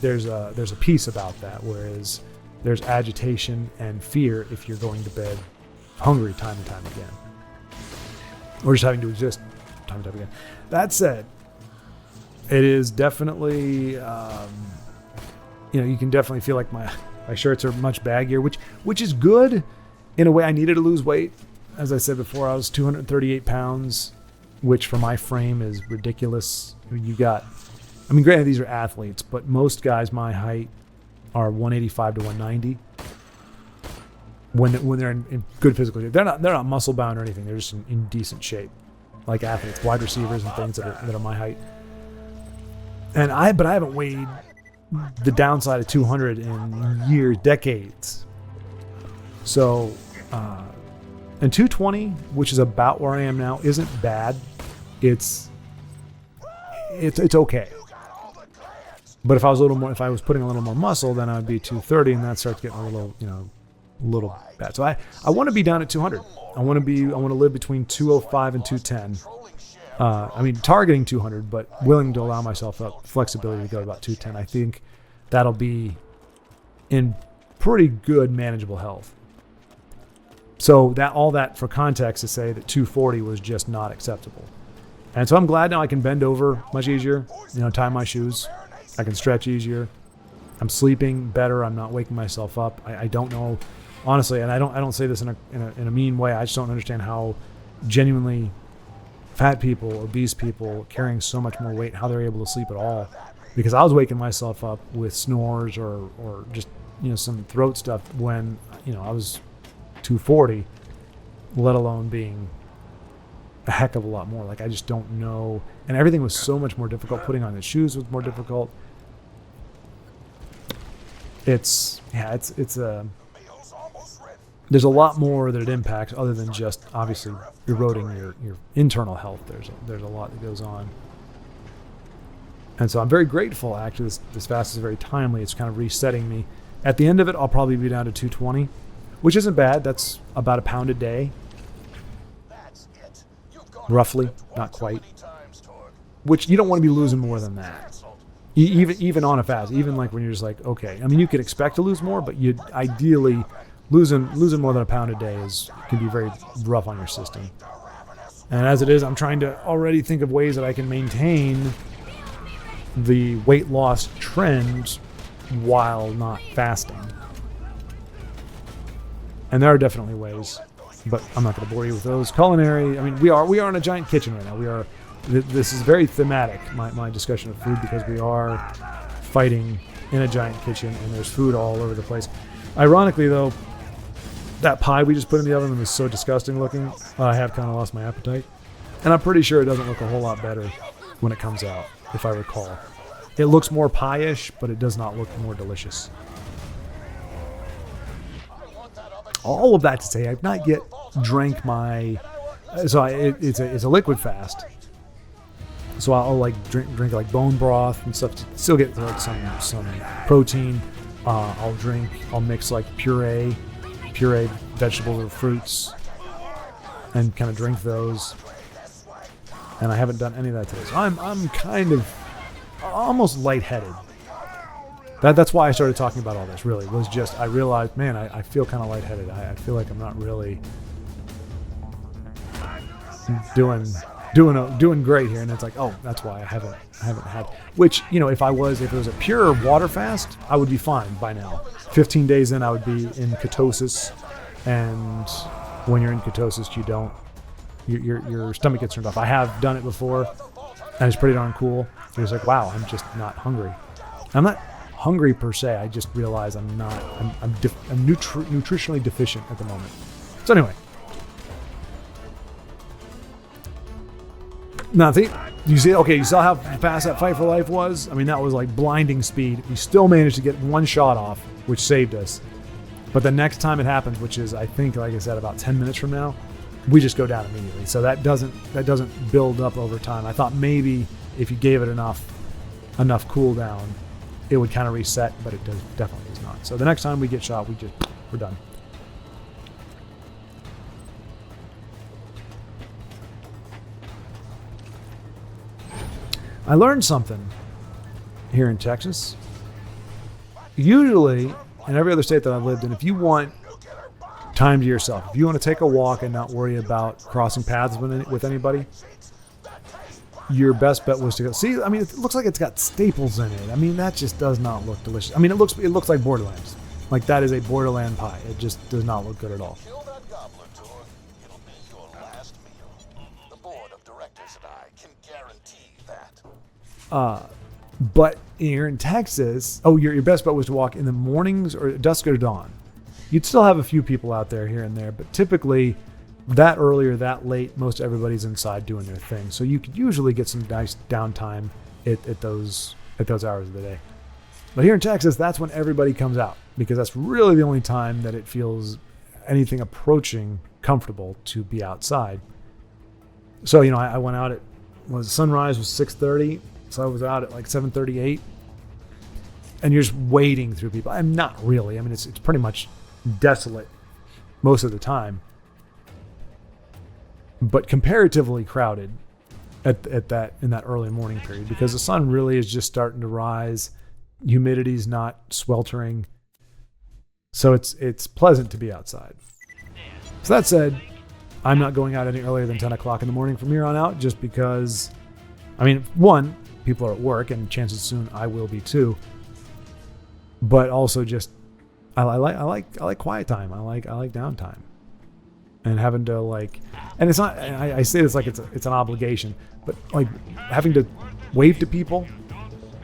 there's a peace about that, whereas there's agitation and fear if you're going to bed hungry time and time again. Or just having to exist time and time again. That said, it is definitely, you can definitely feel like my shirts are much baggier, which is good in a way. I needed to lose weight. As I said before, I was 238 pounds, which for my frame is ridiculous. Granted, these are athletes, but most guys my height are 185 to 190. When they're in good physical shape, they're not muscle bound or anything. They're just in decent shape, like athletes, wide receivers, and things that are my height. But I haven't weighed the downside of 200 in years, decades. So, and 220, which is about where I am now, isn't bad. It's okay. But if I was putting a little more muscle, then I would be 230, and that starts getting a little bad. So I want to be down at 200. I want to live between 205 and 210. Targeting 200, but willing to allow myself flexibility to go to about 210. I think that'll be in pretty good manageable health. So all that for context to say that 240 was just not acceptable. And so I'm glad now I can bend over much easier, tie my shoes. I can stretch easier. I'm sleeping better. I'm not waking myself up. I don't know, honestly, and I don't say this in a mean way. I just don't understand how genuinely fat people, obese people, carrying so much more weight, how they're able to sleep at all. Because I was waking myself up with snores or just, some throat stuff when, I was 240, let alone being a heck of a lot more. Like, I just don't know. And everything was so much more difficult. Putting on the shoes was more difficult. There's a lot more that it impacts other than just obviously eroding your internal health. There's a lot that goes on. And so I'm very grateful, actually. This fast is very timely. It's kind of resetting me. At the end of it, I'll probably be down to 220, which isn't bad. That's about a pound a day. Roughly, not quite. Which you don't want to be losing more than that. Even on a fast, even like when you're just like, okay. I mean, you could expect to lose more, but you'd ideally losing more than a pound a day can be very rough on your system. And as it is, I'm trying to already think of ways that I can maintain the weight loss trend while not fasting. And there are definitely ways, but I'm not going to bore you with those. Culinary, I mean, we are in a giant kitchen right now. This is very thematic, my discussion of food, because we are fighting in a giant kitchen and there's food all over the place. Ironically, though, that pie we just put in the oven was so disgusting looking, I have kind of lost my appetite. And I'm pretty sure it doesn't look a whole lot better when it comes out, if I recall. It looks more pie-ish, but it does not look more delicious. All of that to say, I've not yet drank my... So it's a liquid fast. So I'll like drink like bone broth and stuff to still get like some protein. I'll mix like pureed vegetables or fruits and kind of drink those. And I haven't done any of that today. So I'm kind of almost lightheaded. That's why I started talking about all this, really. Was just, I realized, man, I feel kind of lightheaded. I feel like I'm not really doing great here. And it's like, oh, that's why I haven't had, which, if it was a pure water fast, I would be fine by now. 15 days in, I would be in ketosis. And when you're in ketosis, your stomach gets turned off. I have done it before, and it's pretty darn cool. It's like, wow, I'm just not hungry. I'm not hungry per se. I just realize I'm nutritionally deficient at the moment. So anyway, now you saw how fast that fight for life was? I mean, that was like blinding speed. We still managed to get one shot off, which saved us. But the next time it happens, which is, I think, like I said, about 10 minutes from now, we just go down immediately. So that doesn't build up over time. I thought maybe if you gave it enough cooldown, it would kind of reset, but it definitely does not. So the next time we get shot, we're done. I learned something here in Texas. Usually, in every other state that I've lived in, if you want time to yourself, if you want to take a walk and not worry about crossing paths with anybody, your best bet was to go. See, I mean, it looks like it's got staples in it. I mean, that just does not look delicious. I mean, it looks like Borderlands. Like, that is a Borderland pie. It just does not look good at all. Kill that gobbler, Tor. It'll be your last meal. The board of directors and I can guarantee that. But here in Texas, your best bet was to walk in the mornings or dusk or dawn. You'd still have a few people out there here and there, but typically that early or that late, most everybody's inside doing their thing. So you could usually get some nice downtime at those hours of the day. But here in Texas, that's when everybody comes out, because that's really the only time that it feels anything approaching comfortable to be outside. So, I went out sunrise was 6:30, so I was out at like 7:38. And you're just wading through people. I'm not really. I mean, it's pretty much desolate most of the time, but comparatively crowded in that early morning period, because the sun really is just starting to rise. Humidity's not sweltering, so it's pleasant to be outside. So that said, I'm not going out any earlier than 10 o'clock in the morning from here on out, just because, I mean, one, people are at work, and chances soon I will be too. but also just I like quiet time. I like downtime, and having to like, and it's not. And I say this like it's an obligation, but like having to wave to people,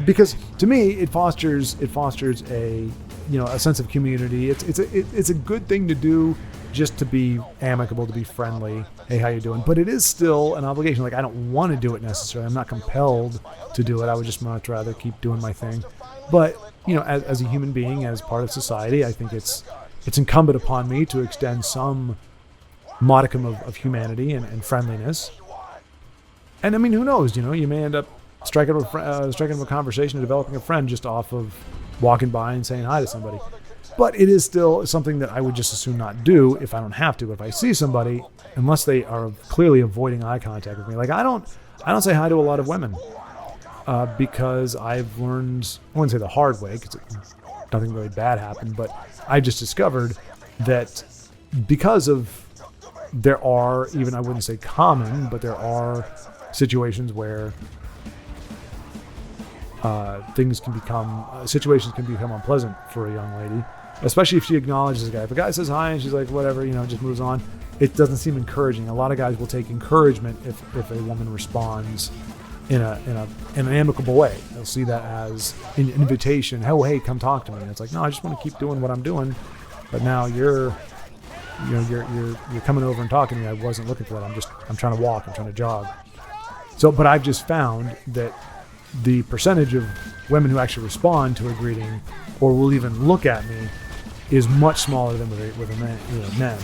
because to me it fosters a a sense of community. It's a good thing to do, just to be amicable, to be friendly. Hey, how you doing? But it is still an obligation. Like I don't want to do it necessarily. I'm not compelled to do it. I would just much rather keep doing my thing. But as a human being, as part of society, I think it's incumbent upon me to extend some modicum of humanity and friendliness. And I mean, who knows? You may end up striking up a conversation and developing a friend just off of walking by and saying hi to somebody. But it is still something that I would just as soon not do if I don't have to. But if I see somebody, unless they are clearly avoiding eye contact with me, like I don't say hi to a lot of women, because I've learned, I wouldn't say the hard way, because nothing really bad happened, but I just discovered that because of, there are, even I wouldn't say common, but there are situations where situations can become unpleasant for a young lady, especially if she acknowledges the guy. If a guy says hi and she's like, whatever, just moves on, it doesn't seem encouraging. A lot of guys will take encouragement if a woman responds in an amicable way. They'll see that as an invitation. Oh, hey, come talk to me. And it's like, no, I just want to keep doing what I'm doing. But now you're coming over and talking to me. I wasn't looking for that. I'm trying to walk. I'm trying to jog. So, but I've just found that the percentage of women who actually respond to a greeting or will even look at me is much smaller than with men.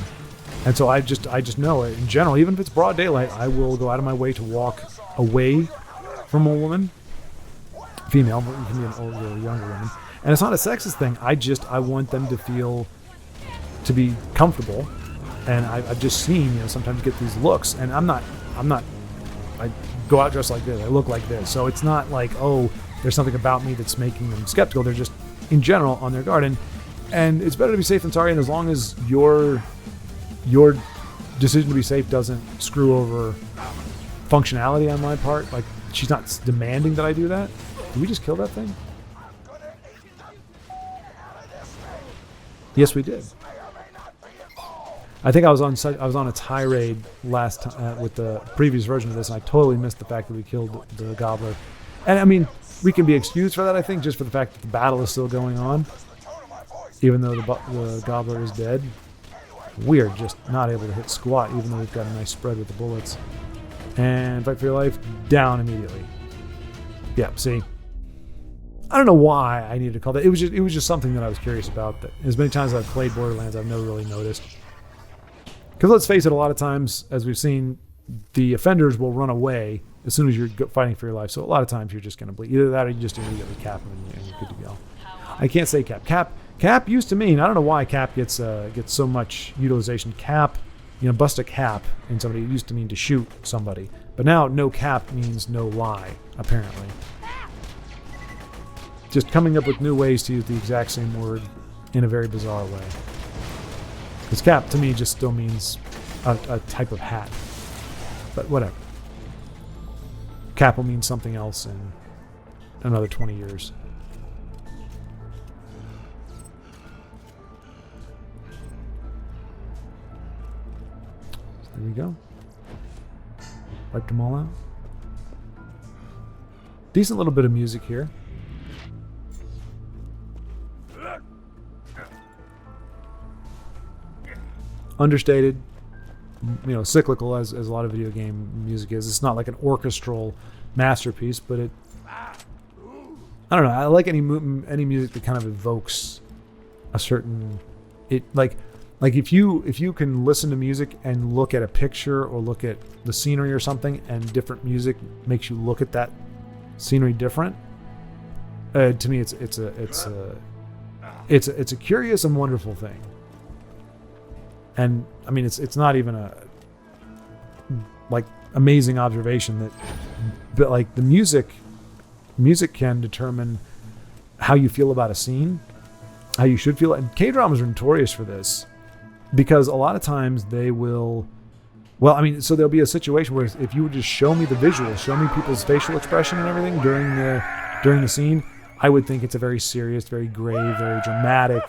And so I just know it in general. Even if it's broad daylight, I will go out of my way to walk away from a woman, female, but it can be an older or younger woman. And it's not a sexist thing. I want them to be comfortable. And I've just seen, sometimes get these looks, and I go out dressed like this, I look like this. So it's not like, oh, there's something about me that's making them skeptical. They're just, in general, on their guard. And it's better to be safe than sorry. And as long as your decision to be safe doesn't screw over functionality on my part, like she's not demanding that I do that. Did we just kill that thing? Yes, we did. I think I was on a tirade last time with the previous version of this, and I totally missed the fact that we killed the gobbler. And I mean, we can be excused for that, I think, just for the fact that the battle is still going on, even though the gobbler is dead. We're just not able to hit squat, even though we've got a nice spread with the bullets. And fight for your life, down immediately. Yeah, see, I don't know why I needed to call that. It was just something that I was curious about. That as many times as I've played Borderlands, I've never really noticed. Because let's face it, a lot of times, as we've seen, the offenders will run away as soon as you're fighting for your life. So a lot of times you're just going to bleed. Either that or you just immediately cap them and you're good to go. I can't say cap. Cap used to mean, I don't know why cap gets so much utilization. Cap, bust a cap in somebody. It used to mean to shoot somebody. But now no cap means no lie, apparently. Just coming up with new ways to use the exact same word in a very bizarre way. Because cap to me just still means a type of hat. But whatever. Cap will mean something else in another 20 years. So there we go. Wiped them all out. Decent little bit of music here. Understated, cyclical as a lot of video game music is. It's not like an orchestral masterpiece, but I don't know. I like any music that kind of evokes a certain, like if you can listen to music and look at a picture or look at the scenery or something, and different music makes you look at that scenery different. To me, it's a curious and wonderful thing. And I mean, it's not even a amazing observation but like the music can determine how you feel about a scene, how you should feel. And K-dramas are notorious for this, because a lot of times they will. Well, I mean, so there'll be a situation where if you would just show me the visuals, show me people's facial expression and everything during the scene, I would think it's a very serious, very grave, very dramatic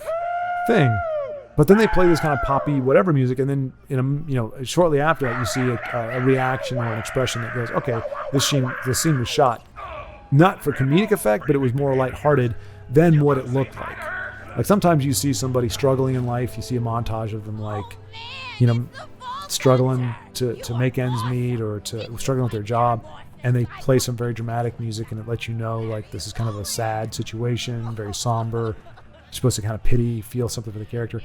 thing. But then they play this kind of poppy whatever music, and then shortly after that you see a reaction or an expression that goes, okay, this scene was shot not for comedic effect, but it was more lighthearted than what it looked like. Like sometimes you see somebody struggling in life, you see a montage of them struggling to make ends meet or to struggling with their job, and they play some very dramatic music, and it lets you know like this is kind of a sad situation, very somber. You're supposed to kind of feel something for the character.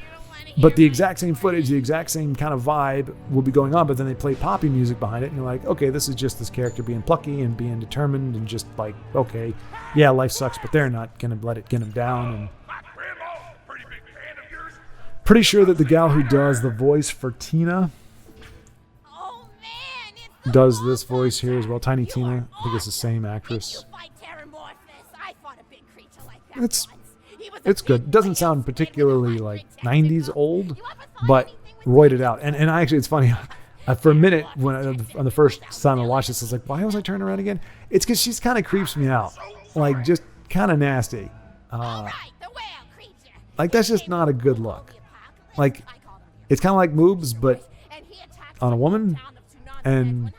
But the exact same footage, the exact same kind of vibe will be going on, but then they play poppy music behind it, and you're like, okay, this is just this character being plucky and being determined and just like, okay, yeah, life sucks, but they're not going to let it get them down. And pretty sure that the gal who does the voice for Tina does this voice here as well. Tiny Tina. I think it's the same actress. It's good. It doesn't sound particularly like 90s old, but roided out. And actually, it's funny. For a minute, when on the first time I watched this, I was like, why was I turning around again? It's because she's kind of creeps me out. Like, just kind of nasty. Like, that's just not a good look. Like, it's kind of like moobs, but on a woman. And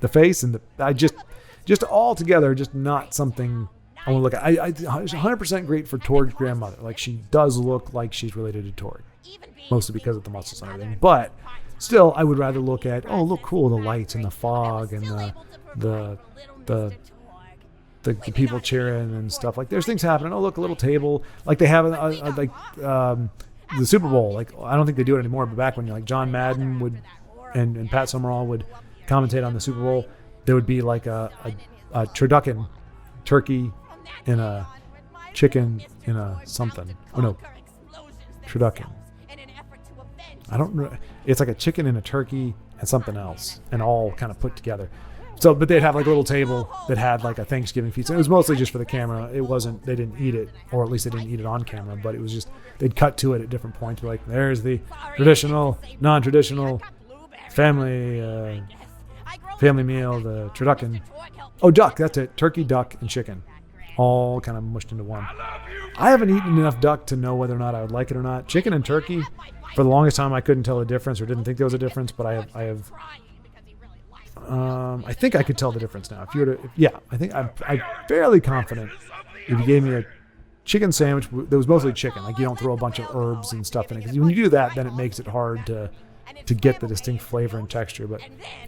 the face and just all together, just not something I want to look at. I 100% great for Torg's grandmother. Like, she does look like she's related to Torg, mostly because of the muscles and everything. But still, I would rather look at, oh, look cool, the lights and the fog and the people cheering and stuff. Like, there's things happening. Oh, look, a little table. Like they have the Super Bowl. Like, I don't think they do it anymore, but back when like John Madden would and Pat Summerall would commentate on the Super Bowl, there would be like a turducken, turkey in a chicken in a something. Oh no, turducken. I don't know. It's like a chicken and a turkey and something else, and all kind of put together. So, but they'd have like a little table that had like a Thanksgiving feast. And it was mostly just for the camera. It wasn't, they didn't eat it, or at least they didn't eat it on camera, but it was just, they'd cut to it at different points. Like, there's the traditional, non-traditional family meal, the turducken. Oh, duck, that's it. Turkey, duck, and chicken. All kind of mushed into one. I haven't eaten enough duck to know whether or not I would like it or not. Chicken and turkey, for the longest time I couldn't tell the difference or didn't think there was a difference, but I think I could tell the difference now. If you were to, I think I'm fairly confident if you gave me a chicken sandwich that was mostly chicken, like you don't throw a bunch of herbs and stuff in it, because when you do that, then it makes it hard to get the distinct flavor and texture. But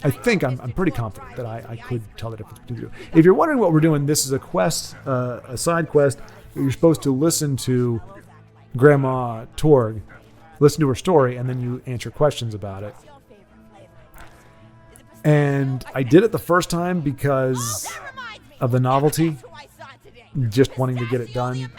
I think I'm pretty confident that I could tell the difference between the two. If you're wondering what we're doing, this is a quest, a side quest. You're supposed to listen to Grandma Torg, listen to her story, and then you answer questions about it. And I did it the first time because of the novelty, just wanting to get it done.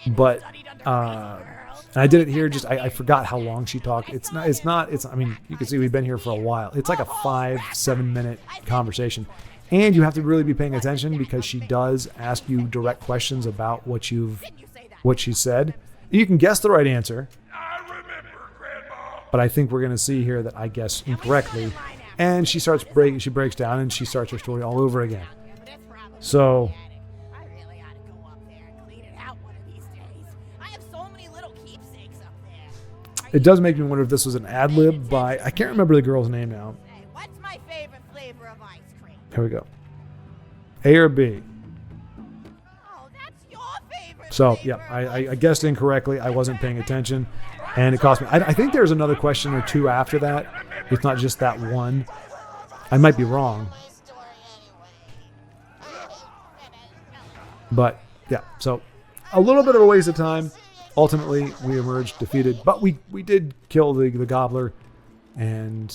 But I did it here. Just I forgot how long she talked. It's not. I mean, you can see we've been here for a while. It's like a 5-7 minute conversation, and you have to really be paying attention because she does ask you direct questions about what she said. You can guess the right answer. But I think we're going to see here that I guess incorrectly. And she breaks down and she starts her story all over again. So it does make me wonder if this was an ad lib by, I can't remember the girl's name now. What's my favorite flavor of ice cream? Here we go. A or B. Oh, that's your favorite. So yeah, I guessed incorrectly. I wasn't paying attention. And it cost me. I think there's another question or two after that. It's not just that one. I might be wrong. But yeah, so a little bit of a waste of time. Ultimately, we emerged defeated, but we did kill the gobbler and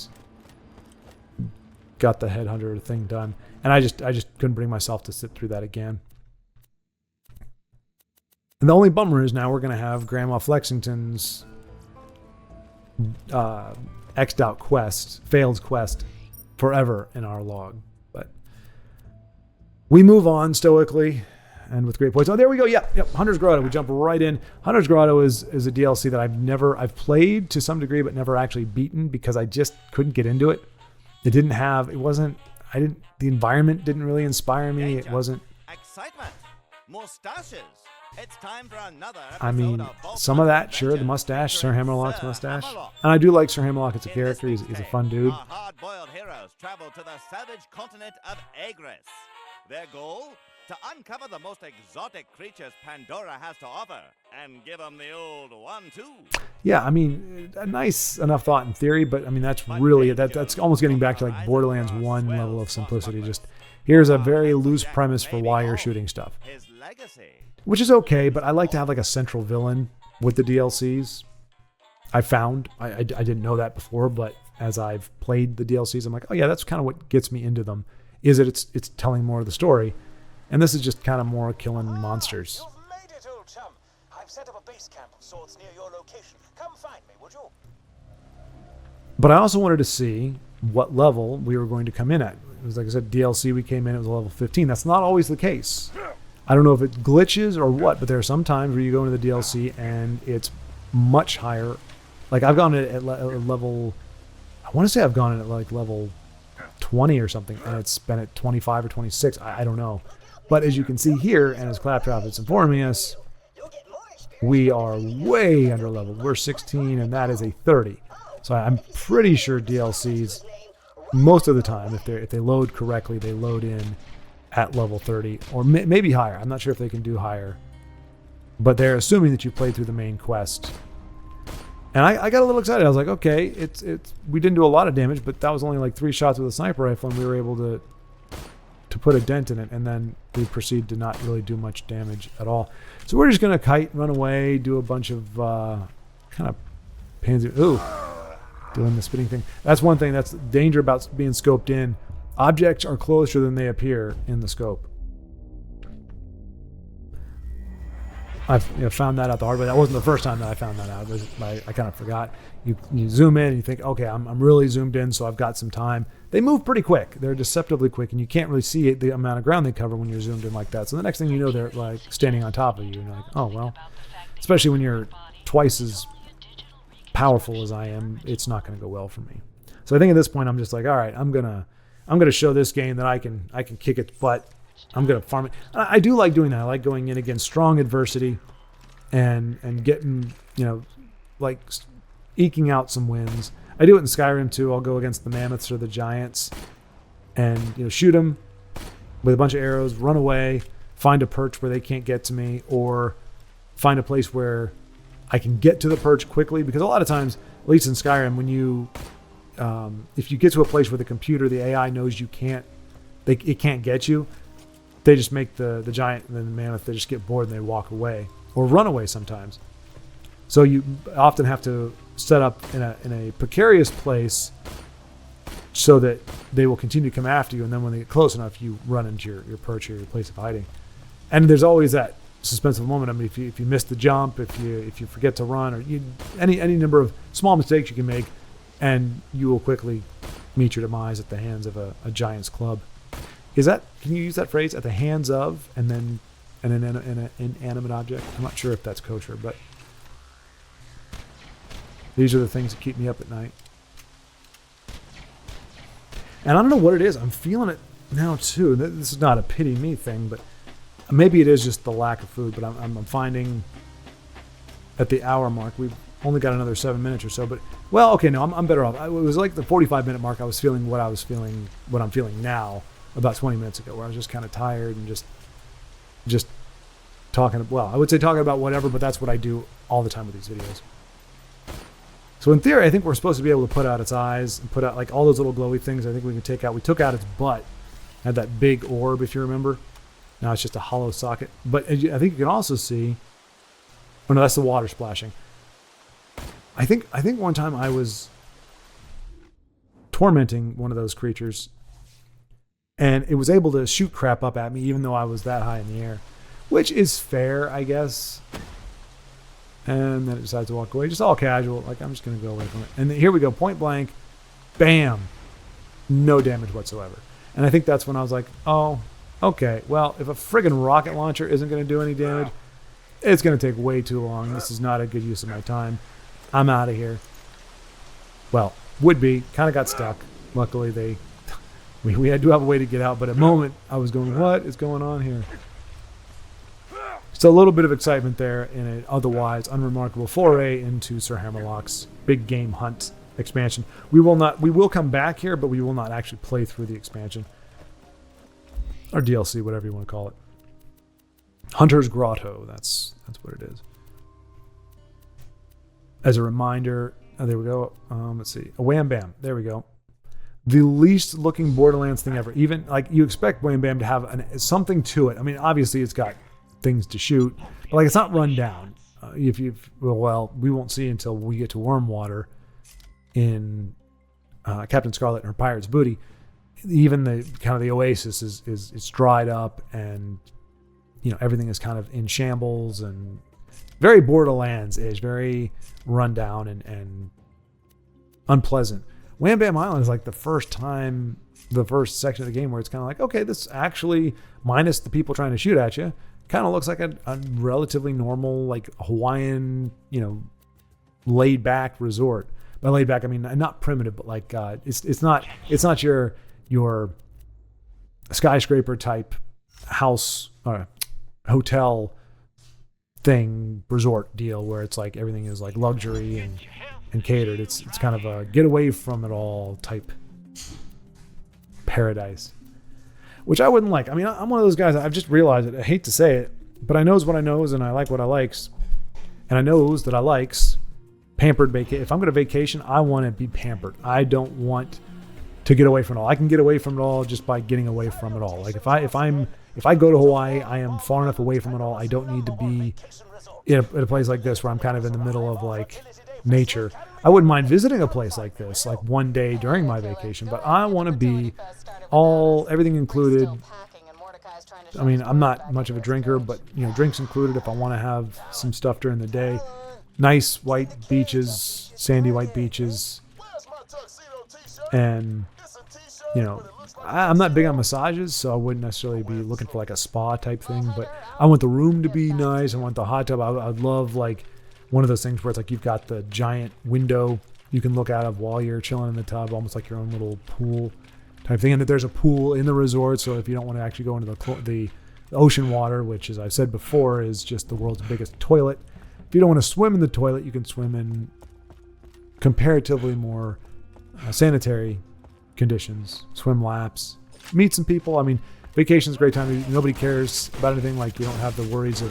got the headhunter thing done. And I just couldn't bring myself to sit through that again. And the only bummer is now we're going to have Grandma Flexington's X'd out quest, failed quest, forever in our log. But we move on stoically and with great points. Oh, there we go. Yep. Hunter's Grotto. We jump right in. Hunter's Grotto is a DLC that I've played to some degree, but never actually beaten because I just couldn't get into it. The environment didn't really inspire me. It wasn't excitement, mustaches. It's time for another I episode mean, of Bolt some of that, Adventure sure, the mustache, Sir featuring Hammerlock's Sir mustache. Hammerlock. And I do like Sir Hammerlock as a In character. this He's week's a tale, fun dude. Our hard-boiled heroes travel to the savage continent of Agris. Their goal? To uncover the most exotic creatures Pandora has to offer and give them the old 1-2. Yeah, I mean, a nice enough thought in theory, but I mean, that's really, that's almost getting back to like Borderlands 1 level of simplicity. Just here's a very loose premise for why you're shooting stuff, His legacy. which is okay, but I like to have like a central villain with the DLCs. I found, I didn't know that before, but as I've played the DLCs, I'm like, oh yeah, that's kind of what gets me into them, is that it's telling more of the story. And this is just kind of more killing monsters. You've made it, old chum. I've set up a base camp of sorts near your location. Come find me, would you? But I also wanted to see what level we were going to come in at. It was like I said, DLC, we came in, it was a level 15. That's not always the case. I don't know if it glitches or what, but there are some times where you go into the DLC and it's much higher. Like I've gone in at level, I want to say I've gone in at like level 20 or something, and it's been at 25 or 26. I don't know. But as you can see here, and as Claptrap is informing us, we are way under leveled. We're 16, and that is a 30. So I'm pretty sure DLCs, most of the time, if they load correctly, they load in at level 30, or maybe higher. I'm not sure if they can do higher. But they're assuming that you played through the main quest. And I got a little excited. I was like, okay, we didn't do a lot of damage, but that was only like 3 shots with a sniper rifle, and we were able to put a dent in it, and then we proceed to not really do much damage at all. So we're just going to kite, run away, do a bunch of kind of pansy. Ooh, doing the spinning thing. That's one thing that's danger about being scoped in. Objects are closer than they appear in the scope. I've found that out the hard way. That wasn't the first time that I found that out. I kind of forgot. You zoom in and you think, okay, I'm really zoomed in, so I've got some time. They move pretty quick. They're deceptively quick, and you can't really see the amount of ground they cover when you're zoomed in like that. So the next thing you know, they're like standing on top of you, and you're like, oh well. Especially when you're twice as powerful as I am, it's not going to go well for me. So I think at this point, I'm just like, all right, I'm gonna show this game that I can kick its butt. I'm going to farm it. I do like doing that. I like going in against strong adversity and getting, like eking out some wins. I do it in Skyrim too. I'll go against the mammoths or the giants and, shoot them with a bunch of arrows, run away, find a perch where they can't get to me, or find a place where I can get to the perch quickly. Because a lot of times, at least in Skyrim, when if you get to a place where the AI knows it can't get you, they just make the giant and the mammoth, they just get bored and they walk away or run away sometimes. So you often have to set up in a precarious place so that they will continue to come after you, and then when they get close enough, you run into your perch or your place of hiding. And there's always that suspenseful moment. I mean, if you miss the jump, if you forget to run, or any number of small mistakes you can make, and you will quickly meet your demise at the hands of a giant's club. Can you use that phrase, at the hands of, and then an inanimate object? I'm not sure if that's kosher, but these are the things that keep me up at night. And I don't know what it is. I'm feeling it now too. This is not a pity me thing, but maybe it is just the lack of food. But I'm finding at the hour mark, we've only got another 7 minutes or so. But I'm better off. It was like the 45-minute mark. I was feeling what I'm feeling now. About 20 minutes ago, where I was just kind of tired and just talking. Well, I would say talking about whatever, but that's what I do all the time with these videos. So in theory, I think we're supposed to be able to put out its eyes and put out like all those little glowy things. I think we can take out. We took out its butt, had that big orb, if you remember. Now it's just a hollow socket. But I think you can also see. Oh no, that's the water splashing. I think one time I was tormenting one of those creatures, and it was able to shoot crap up at me even though I was that high in the air, which is fair, I guess. And then it decides to walk away, just all casual, like I'm just going to go away from it. And here we go, point blank, bam, no damage whatsoever. And I think that's when I was like, oh, okay, well, if a friggin' rocket launcher isn't going to do any damage, it's going to take way too long. This is not a good use of my time. I'm out of here. Well, would be, kind of got stuck. Luckily, they We do have a way to get out, but at the moment I was going, what is going on here? So a little bit of excitement there in an otherwise unremarkable foray into Sir Hammerlock's big game hunt expansion. We will come back here, but we will not actually play through the expansion. Or DLC, whatever you want to call it. Hunter's Grotto, that's what it is. As a reminder, there we go. Let's see. A Wham Bam. There we go. The least looking Borderlands thing ever. Even like you expect Wham Bam to have something to it. I mean, obviously it's got things to shoot, but like it's not run down. Well, we won't see until we get to Wormwater in Captain Scarlet and her pirate's booty. Even the kind of the oasis is it's dried up, and everything is kind of in shambles and very Borderlands-ish, very run down and unpleasant. Wham Bam Island is like the first section of the game where it's kind of like, okay, this actually, minus the people trying to shoot at you, kind of looks like a relatively normal, like Hawaiian, laid back resort. By laid back, I mean not primitive, but like it's not your skyscraper type house or hotel thing resort deal where it's like everything is like luxury and catered. It's kind of a get away from it all type paradise, which I wouldn't like. I mean, I'm one of those guys. I've just realized it. I hate to say it, but I knows what I knows, and I like what I likes, and I knows that I likes pampered vacation. If I'm going to vacation, I want to be pampered. I don't want to get away from it all. I can get away from it all just by getting away from it all. Like if I go to Hawaii, I am far enough away from it all. I don't need to be in a place like this where I'm kind of in the middle of like nature. I wouldn't mind visiting a place like this, like one day during my vacation, but I want to be everything included. I mean, I'm not much of a drinker, but drinks included if I want to have some stuff during the day. Nice white beaches, sandy white beaches, and I'm not big on massages, so I wouldn't necessarily be looking for like a spa type thing, but I want the room to be nice. I want the hot tub. I'd love like one of those things where it's like you've got the giant window you can look out of while you're chilling in the tub, almost like your own little pool type thing, and that there's a pool in the resort, so if you don't want to actually go into the ocean water, which, as I've said before, is just the world's biggest toilet. If you don't want to swim in the toilet, you can swim in comparatively more sanitary conditions, swim laps, meet some people. I mean, vacation's a great time. Nobody cares about anything. Like, you don't have the worries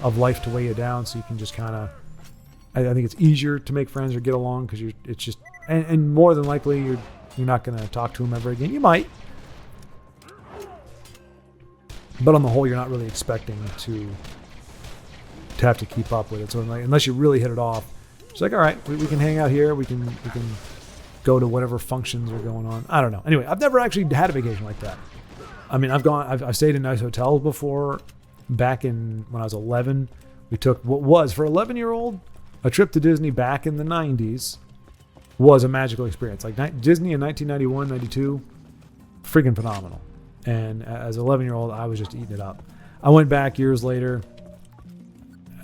of life to weigh you down, so you can just kind of, I think it's easier to make friends or get along because it's just, and more than likely you're not going to talk to them ever again. You might, but on the whole, you're not really expecting to have to keep up with it. So like, unless you really hit it off, it's like, all right, we can hang out here. We can go to whatever functions are going on. I don't know. Anyway, I've never actually had a vacation like that. I mean, I've stayed in nice hotels before. Back when I was 11, we took what was, for 11-year-old, a trip to Disney back in the 90s was a magical experience. Like Disney in 1991, 92, freaking phenomenal. And as an 11-year-old, I was just eating it up. I went back years later,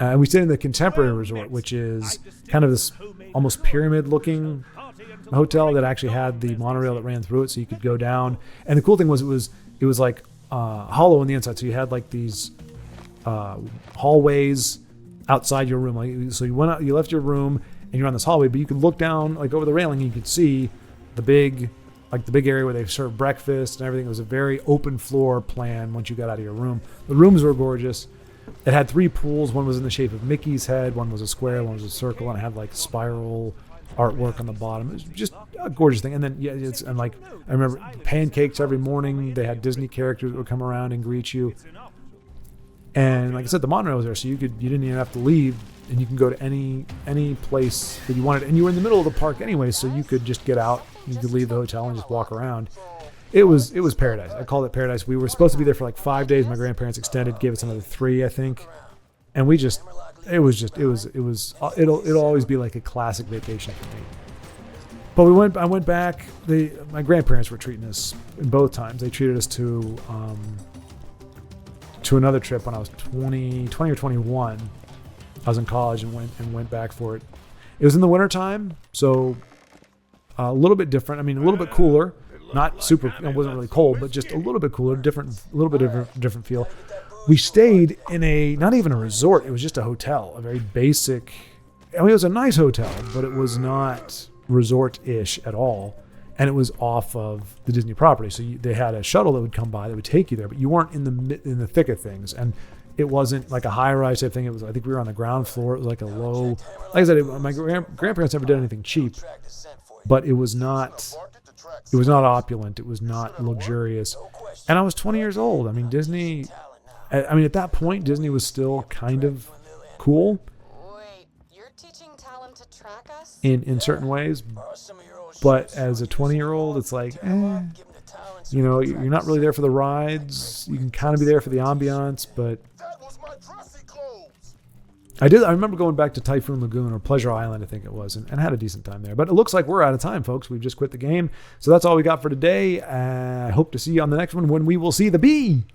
and we stayed in the Contemporary Resort, which is kind of this almost pyramid-looking hotel that actually had the monorail that ran through it, so you could go down. And the cool thing was it was like hollow on the inside, so you had like these hallways outside your room. Like, so you went out, you left your room, and you're on this hallway, but you could look down like over the railing, and you could see the big area where they serve breakfast and everything. It was a very open floor plan once you got out of your room. The rooms were gorgeous. It had 3 pools. One was in the shape of Mickey's head, one was a square, one was a circle, and it had like spiral artwork on the bottom. It was just a gorgeous thing. And then I remember pancakes every morning. They had Disney characters that would come around and greet you. And like I said, the monorail was there, so you didn't even have to leave, and you can go to any place that you wanted. And you were in the middle of the park anyway, so you could just get out. You could leave the hotel and just walk around. It was paradise. I called it paradise. We were supposed to be there for like 5 days. My grandparents extended, gave us another 3, I think. And it'll always be like a classic vacation for me. But I went back. My grandparents were treating us in both times. They treated us to another trip when I was 20 or 21. I was in college and went back for it. It was in the wintertime, so a little bit different. I mean, a little bit cooler. not super, it wasn't really cold, but just a little bit cooler, different feel. We stayed in not even a resort. It was just a hotel, a very basic, I mean, it was a nice hotel, but it was not resort-ish at all. And it was off of the Disney property. So they had a shuttle that would come by that would take you there, but you weren't in the thick of things. And it wasn't like a high-rise type thing. It was, I think we were on the ground floor. It was like a low, like I said, my grandparents never did anything cheap, but it was not opulent. It was not luxurious. And I was 20 years old. I mean, Disney, at that point, Disney was still kind of cool. Wait, you're teaching Talon to track us? In certain ways. But as a 20-year-old, it's like, you're not really there for the rides. You can kind of be there for the ambiance, but I remember going back to Typhoon Lagoon or Pleasure Island, I think it was, and had a decent time there. But it looks like we're out of time, folks. We've just quit the game. So that's all we got for today. I hope to see you on the next one when we will see the Bee